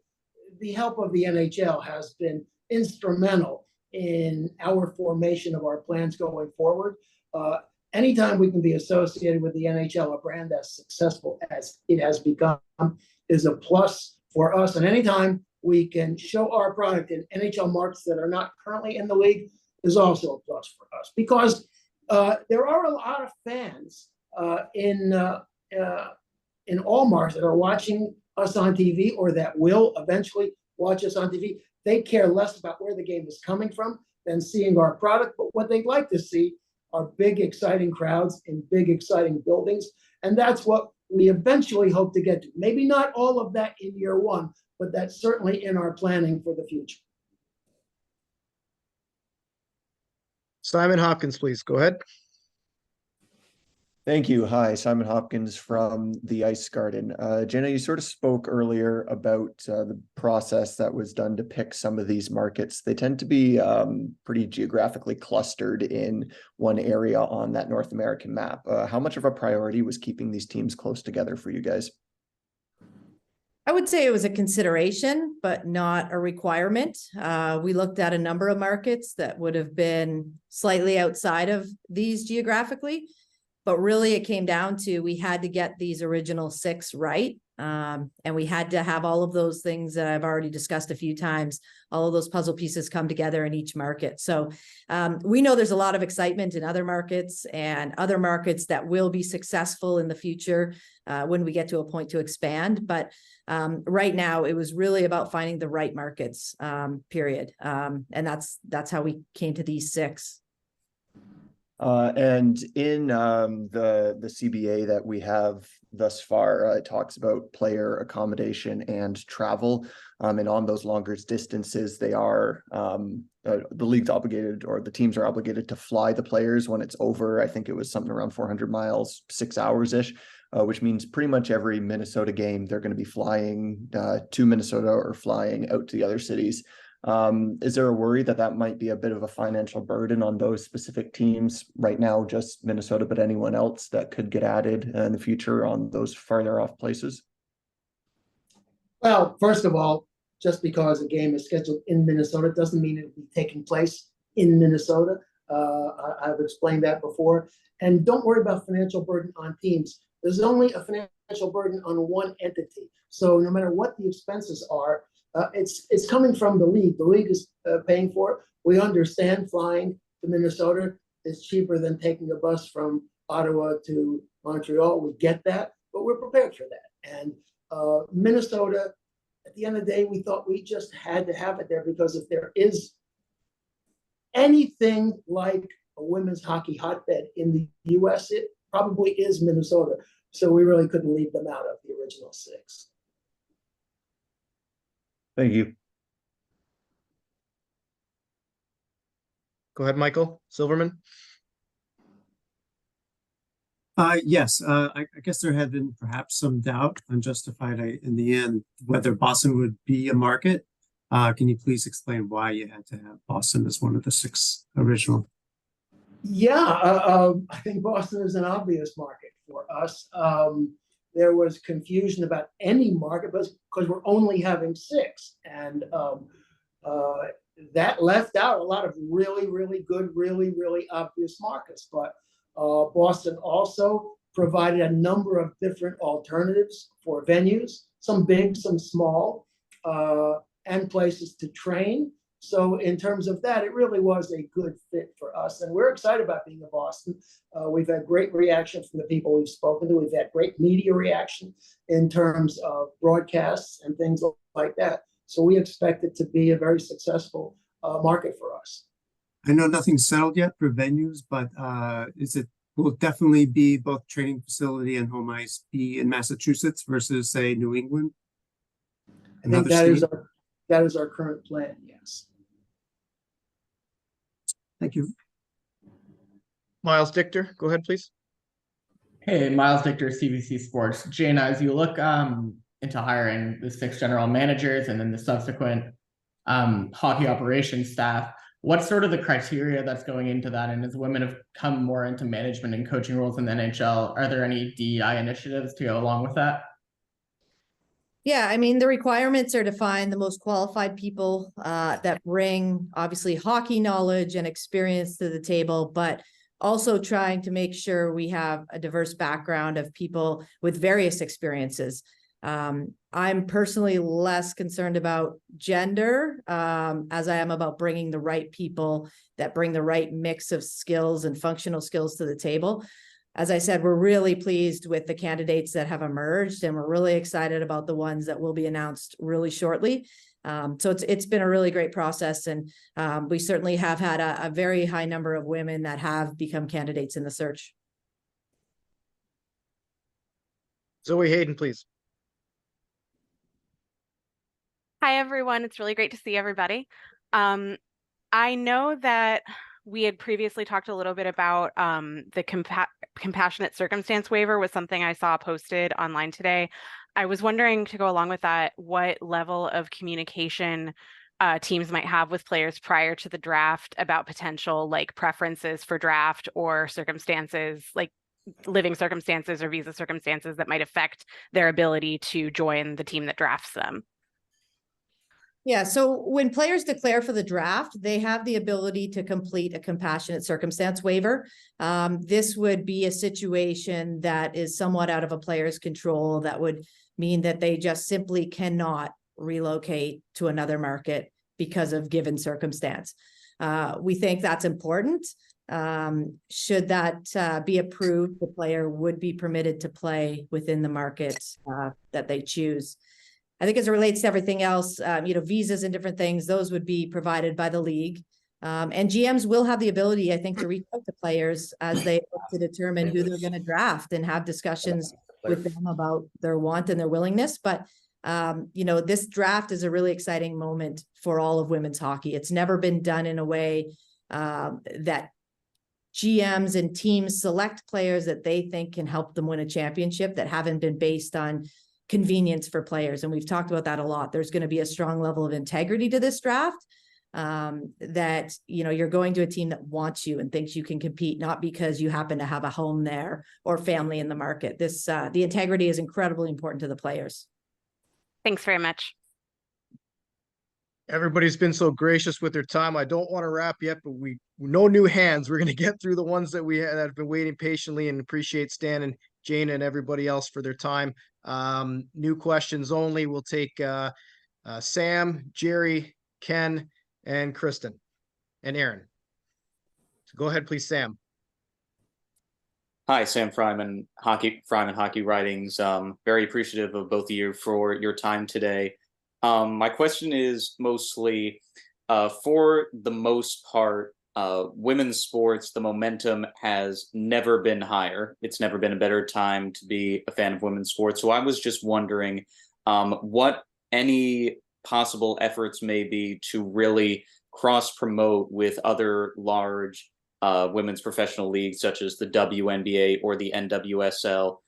the help of the NHL has been instrumental in our formation of our plans going forward. Anytime we can be associated with the NHL, a brand as successful as it has become, is a plus for us. And anytime we can show our product in NHL markets that are not currently in the league is also a plus for us, because there are a lot of fans in all markets that are watching us on TV, or that will eventually watch us on TV. They care less about where the game is coming from than seeing our product, but what they'd like to see are big, exciting crowds in big, exciting buildings. And that's what we eventually hope to get to. Maybe not all of that in year one, but that's certainly in our planning for the future. Simon Hopkins, please go ahead. Thank you. Hi, Simon Hopkins from the Ice Garden. Jayna, you sort of spoke earlier about the process that was done to pick some of these markets. They tend to be pretty geographically clustered in one area on that North American map. How much of a priority was keeping these teams close together for you guys? I would say it was a consideration, but not a requirement. We looked at a number of markets that would have been slightly outside of these geographically, but really it came down to we had to get these original 6 right And we had to have all of those things that I've already discussed a few times, all of those puzzle pieces come together in each market. So we know there's a lot of excitement in other markets and other markets that will be successful in the future when we get to a point to expand. But right now it was really about finding the right markets, period. And that's how we came to these 6. And in the CBA that we have thus far, it talks about player accommodation and travel. And on those longer distances, they are the league's obligated, or the teams are obligated to fly the players when it's over. I think it was something around 400 miles, 6 hours ish, which means pretty much every Minnesota game they're going to be flying to Minnesota or flying out to the other cities. Is there a worry that that might be a bit of a financial burden on those specific teams right now, just Minnesota, but anyone else that could get added in the future on those farther off places? Well, first of all, just because a game is scheduled in Minnesota doesn't mean it'll be taking place in Minnesota. I've explained that before. And don't worry about financial burden on teams. There's only a financial burden on one entity. So no matter what the expenses are, it's coming from the league. The league is paying for it. We understand flying to Minnesota is cheaper than taking a bus from Ottawa to Montreal. We get that, but we're prepared for that. And Minnesota, at the end of the day, we thought we just had to have it there, because if there is anything like a women's hockey hotbed in the U.S., it probably is Minnesota. So we really couldn't leave them out of the original 6. Thank you. Go ahead, Michael Silverman. Yes, I guess there had been perhaps some doubt, unjustified in the end, whether Boston would be a market. Can you please explain why you had to have Boston as one of the 6 original? Yeah, I think Boston is an obvious market for us. There was confusion about any market because we're only having 6. And that left out a lot of really, really good, really, really obvious markets. But Boston also provided a number of different alternatives for venues, some big, some small, and places to train. So in terms of that, it really was a good fit for us. And we're excited about being in Boston. We've had great reaction from the people we've spoken to. We've had great media reaction in terms of broadcasts and things like that. So we expect it to be a very successful market for us. I know nothing's settled yet for venues, but will it definitely be both training facility and home ice be in Massachusetts versus, say, New England? I think that is our current plan, yes. Thank you. Miles Dichter, go ahead, please. Hey, Miles Dichter, CBC Sports. Jayna, as you look into hiring the 6 general managers and then the subsequent hockey operations staff, what's sort of the criteria that's going into that? And as women have come more into management and coaching roles in the NHL, are there any DEI initiatives to go along with that? Yeah, I mean, the requirements are to find the most qualified people that bring obviously hockey knowledge and experience to the table, but also trying to make sure we have a diverse background of people with various experiences. I'm personally less concerned about gender as I am about bringing the right people that bring the right mix of skills and functional skills to the table. As I said, we're really pleased with the candidates that have emerged, and we're really excited about the ones that will be announced really shortly. So it's been a really great process, and we certainly have had a very high number of women that have become candidates in the search. Zoe Hayden, please. Hi, everyone. It's really great to see everybody. I know that we had previously talked a little bit about the compassionate circumstance waiver was something I saw posted online today. I was wondering, to go along with that, what level of communication teams might have with players prior to the draft about potential preferences for draft or circumstances, like living circumstances or visa circumstances that might affect their ability to join the team that drafts them. Yeah, so when players declare for the draft, they have the ability to complete a compassionate circumstance waiver. This would be a situation that is somewhat out of a player's control that would mean that they just simply cannot relocate to another market because of given circumstance. We think that's important. Should that be approved, the player would be permitted to play within the market that they choose. I think as it relates to everything else, visas and different things, those would be provided by the league. And GMs will have the ability, I think, to reach out to players as they look to determine who they're going to draft and have discussions with them about their want and their willingness. But, this draft is a really exciting moment for all of women's hockey. It's never been done in a way that GMs and teams select players that they think can help them win a championship that haven't been based on convenience for players. And we've talked about that a lot. There's going to be a strong level of integrity to this draft. That, you're going to a team that wants you and thinks you can compete, not because you happen to have a home there or family in the market. The integrity is incredibly important to the players. Thanks very much. Everybody's been so gracious with their time. I don't want to wrap yet, but no new hands. We're going to get through the ones that that have been waiting patiently, and appreciate Stan and Jayna and everybody else for their time. New questions only. We'll take Sam, Jerry, Ken, and Kristen and Aaron. So go ahead, please, Sam. Hi, Sam Fryman, Hockey Writings. Very appreciative of both of you for your time today. My question is mostly, for the most part, women's sports, the momentum has never been higher. It's never been a better time to be a fan of women's sports. So I was just wondering what any possible efforts may be to really cross-promote with other large women's professional leagues, such as the WNBA or the NWSL,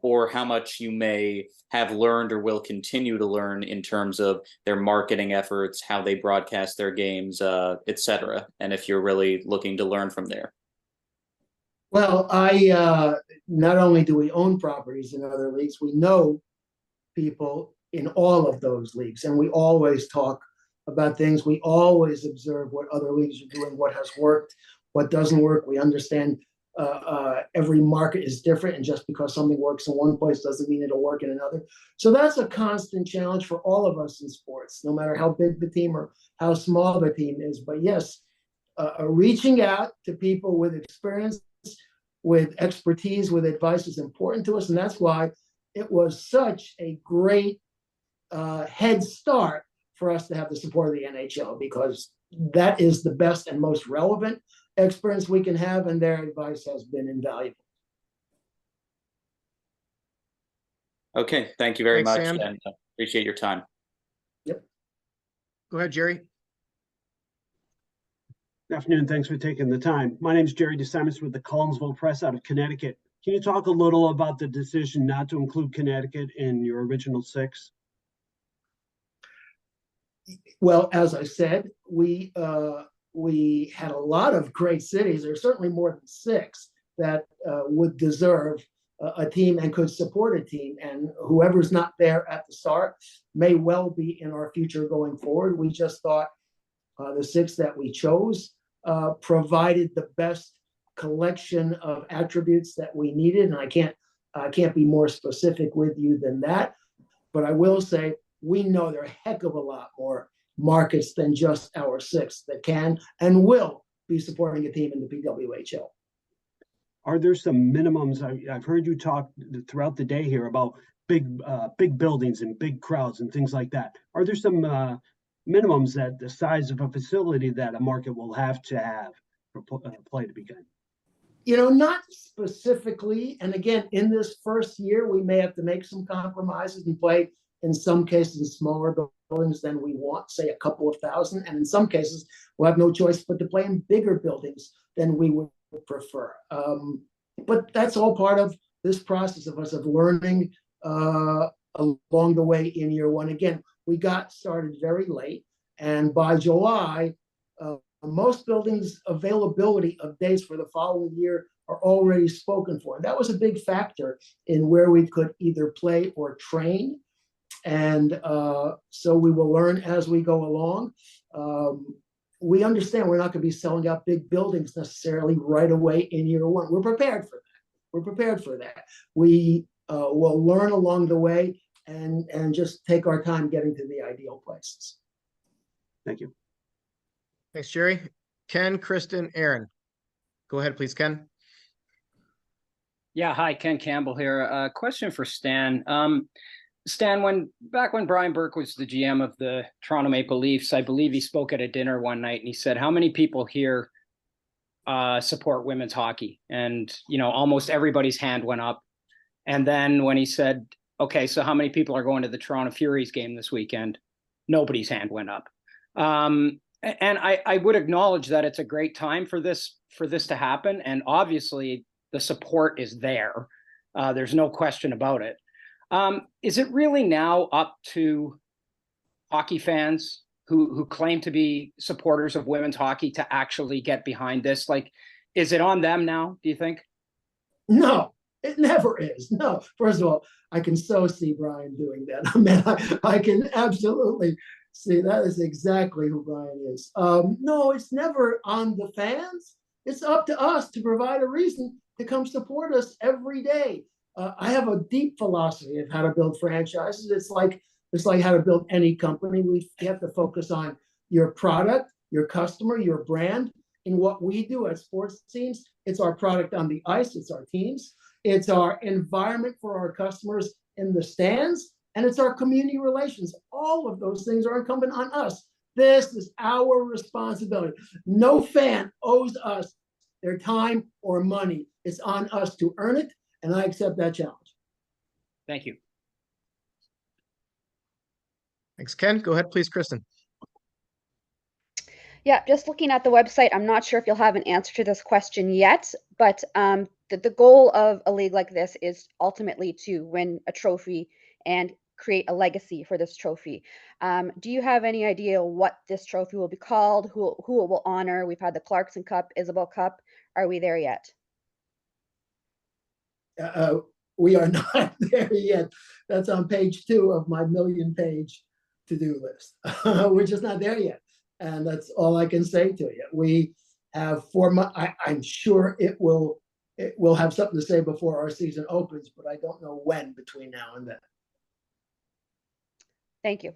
or how much you may have learned or will continue to learn in terms of their marketing efforts, how they broadcast their games, etc. And if you're really looking to learn from there. Well, not only do we own properties in other leagues, we know people in all of those leagues, and we always talk about things. We always observe what other leagues are doing, what has worked, what doesn't work. We understand every market is different, and just because something works in one place doesn't mean it'll work in another. So that's a constant challenge for all of us in sports, no matter how big the team or how small the team is. But yes, reaching out to people with experience, with expertise, with advice is important to us, and that's why it was such a great head start for us to have the support of the NHL, because that is the best and most relevant experience we can have, and their advice has been invaluable. Okay, thank you very much, Sam. and appreciate your time. Yep. Go ahead, Jerry. Good afternoon. Thanks for taking the time. My name is Jerry DeSimons with the Collinsville Press out of Connecticut. Can you talk a little about the decision not to include Connecticut in your original 6? Well, as I said, we had a lot of great cities. There's certainly more than 6 that would deserve a team and could support a team. And whoever's not there at the start may well be in our future going forward. We just thought the 6 that we chose provided the best collection of attributes that we needed. And I can't be more specific with you than that. But I will say, we know there are a heck of a lot more markets than just our 6 that can and will be supporting a team in the PWHL. Are there some minimums? I've heard you talk throughout the day here about big buildings and big crowds and things like that. Are there some minimums that the size of a facility that a market will have to have for play to begin? Not specifically. And again, in this first year, we may have to make some compromises and play, in some cases, in smaller buildings than we want, say a couple of thousand. And in some cases, we'll have no choice but to play in bigger buildings than we would prefer. But that's all part of this process of learning along the way in year 1. Again, we got started very late, and by July, most buildings' availability of days for the following year are already spoken for. And that was a big factor in where we could either play or train. And so we will learn as we go along. We understand we're not going to be selling out big buildings necessarily right away in year 1. We're prepared for that. We will learn along the way and just take our time getting to the ideal places. Thank you. Thanks, Jerry. Ken, Kristen, Aaron. Go ahead, please, Ken. Yeah, hi, Ken Campbell here. Question for Stan. Stan, back when Brian Burke was the GM of the Toronto Maple Leafs, I believe he spoke at a dinner one night and he said, "How many people here support women's hockey?" And almost everybody's hand went up. And then when he said, "Okay, so how many people are going to the Toronto Furies game this weekend?" nobody's hand went up. And I would acknowledge that it's a great time for this to happen, and obviously the support is there. There's no question about it. Is it really now up to hockey fans who claim to be supporters of women's hockey to actually get behind this? Like, is it on them now, do you think? No, it never is. No, first of all, I can so see Brian doing that. I mean, I can absolutely see that is exactly who Brian is. No, it's never on the fans. It's up to us to provide a reason to come support us every day. I have a deep philosophy of how to build franchises. It's like how to build any company. We have to focus on your product, your customer, your brand. In what we do at sports teams, it's our product on the ice, it's our teams, it's our environment for our customers in the stands, and it's our community relations. All of those things are incumbent on us. This is our responsibility. No fan owes us their time or money. It's on us to earn it, and I accept that challenge. Thank you. Thanks, Ken. Go ahead, please, Kristen. Yeah, just looking at the website, I'm not sure if you'll have an answer to this question yet, but the goal of a league like this is ultimately to win a trophy and create a legacy for this trophy. Do you have any idea what this trophy will be called, who it will honor? We've had the Clarkson Cup, Isabel Cup. Are we there yet? We are not there yet. That's on page 2 of my million-page to-do list. We're just not there yet. And that's all I can say to you. We have 4 months. I'm sure it will have something to say before our season opens, but I don't know when between now and then. Thank you.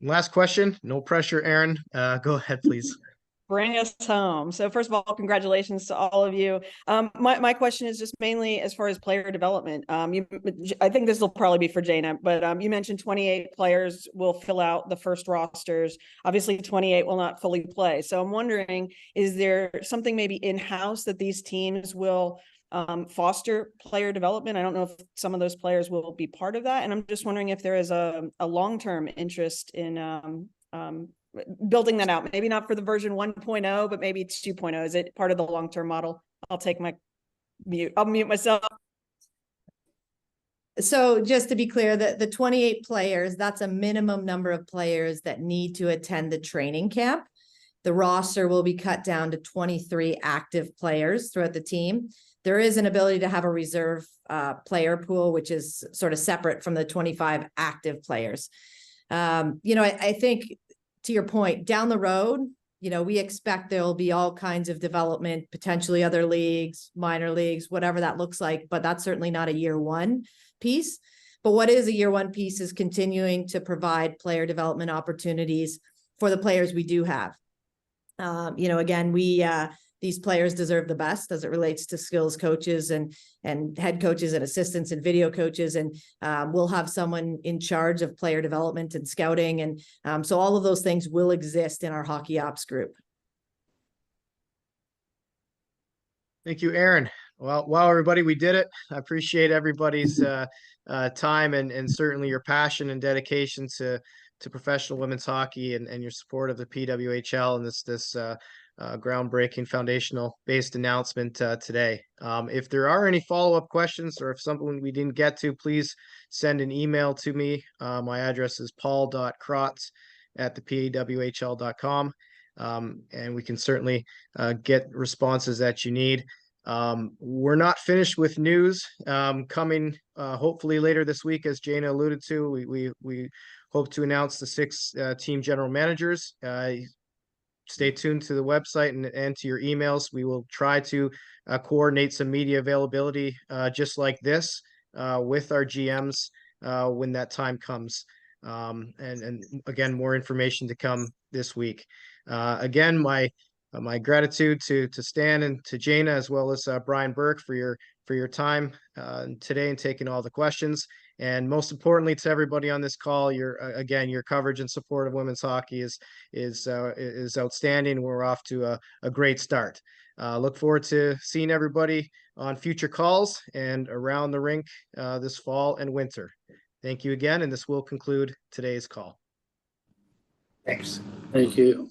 Last question. No pressure, Aaron. Go ahead, please. Bring us home. So first of all, congratulations to all of you. My question is just mainly as far as player development. I think this will probably be for Jayna, but you mentioned 28 players will fill out the first rosters. Obviously, 28 will not fully play. So I'm wondering, is there something maybe in-house that these teams will foster player development? I don't know if some of those players will be part of that. And I'm just wondering if there is a long-term interest in building that out, maybe not for the version 1.0, but maybe 2.0. Is it part of the long-term model? I'll mute myself. So just to be clear, the 28 players, that's a minimum number of players that need to attend the training camp. The roster will be cut down to 23 active players throughout the team. There is an ability to have a reserve player pool, which is sort of separate from the 25 active players. I think, to your point, down the road, we expect there will be all kinds of development, potentially other leagues, minor leagues, whatever that looks like, but that's certainly not a year one piece. But what is a year one piece is continuing to provide player development opportunities for the players we do have. Again, these players deserve the best as it relates to skills coaches and head coaches and assistants and video coaches. And we'll have someone in charge of player development and scouting. And so all of those things will exist in our hockey ops group. Thank you, Aaron. Well, wow, everybody, we did it. I appreciate everybody's time and certainly your passion and dedication to professional women's hockey and your support of the PWHL and this groundbreaking foundational based announcement today. If there are any follow-up questions or if something we didn't get to, please send an email to me. My address is paul.krotz@thepwhl.com. And we can certainly get responses that you need. We're not finished with news coming hopefully later this week, as Jayna alluded to. We hope to announce the 6 team general managers. Stay tuned to the website and to your emails. We will try to coordinate some media availability just like this with our GMs when that time comes. And again, more information to come this week. Again, my gratitude to Stan and to Jayna, as well as Brian Burke for your time today and taking all the questions. And most importantly, to everybody on this call, your coverage and support of women's hockey is outstanding. We're off to a great start. Look forward to seeing everybody on future calls and around the rink this fall and winter. Thank you again, and this will conclude today's call. Thanks. Thank you.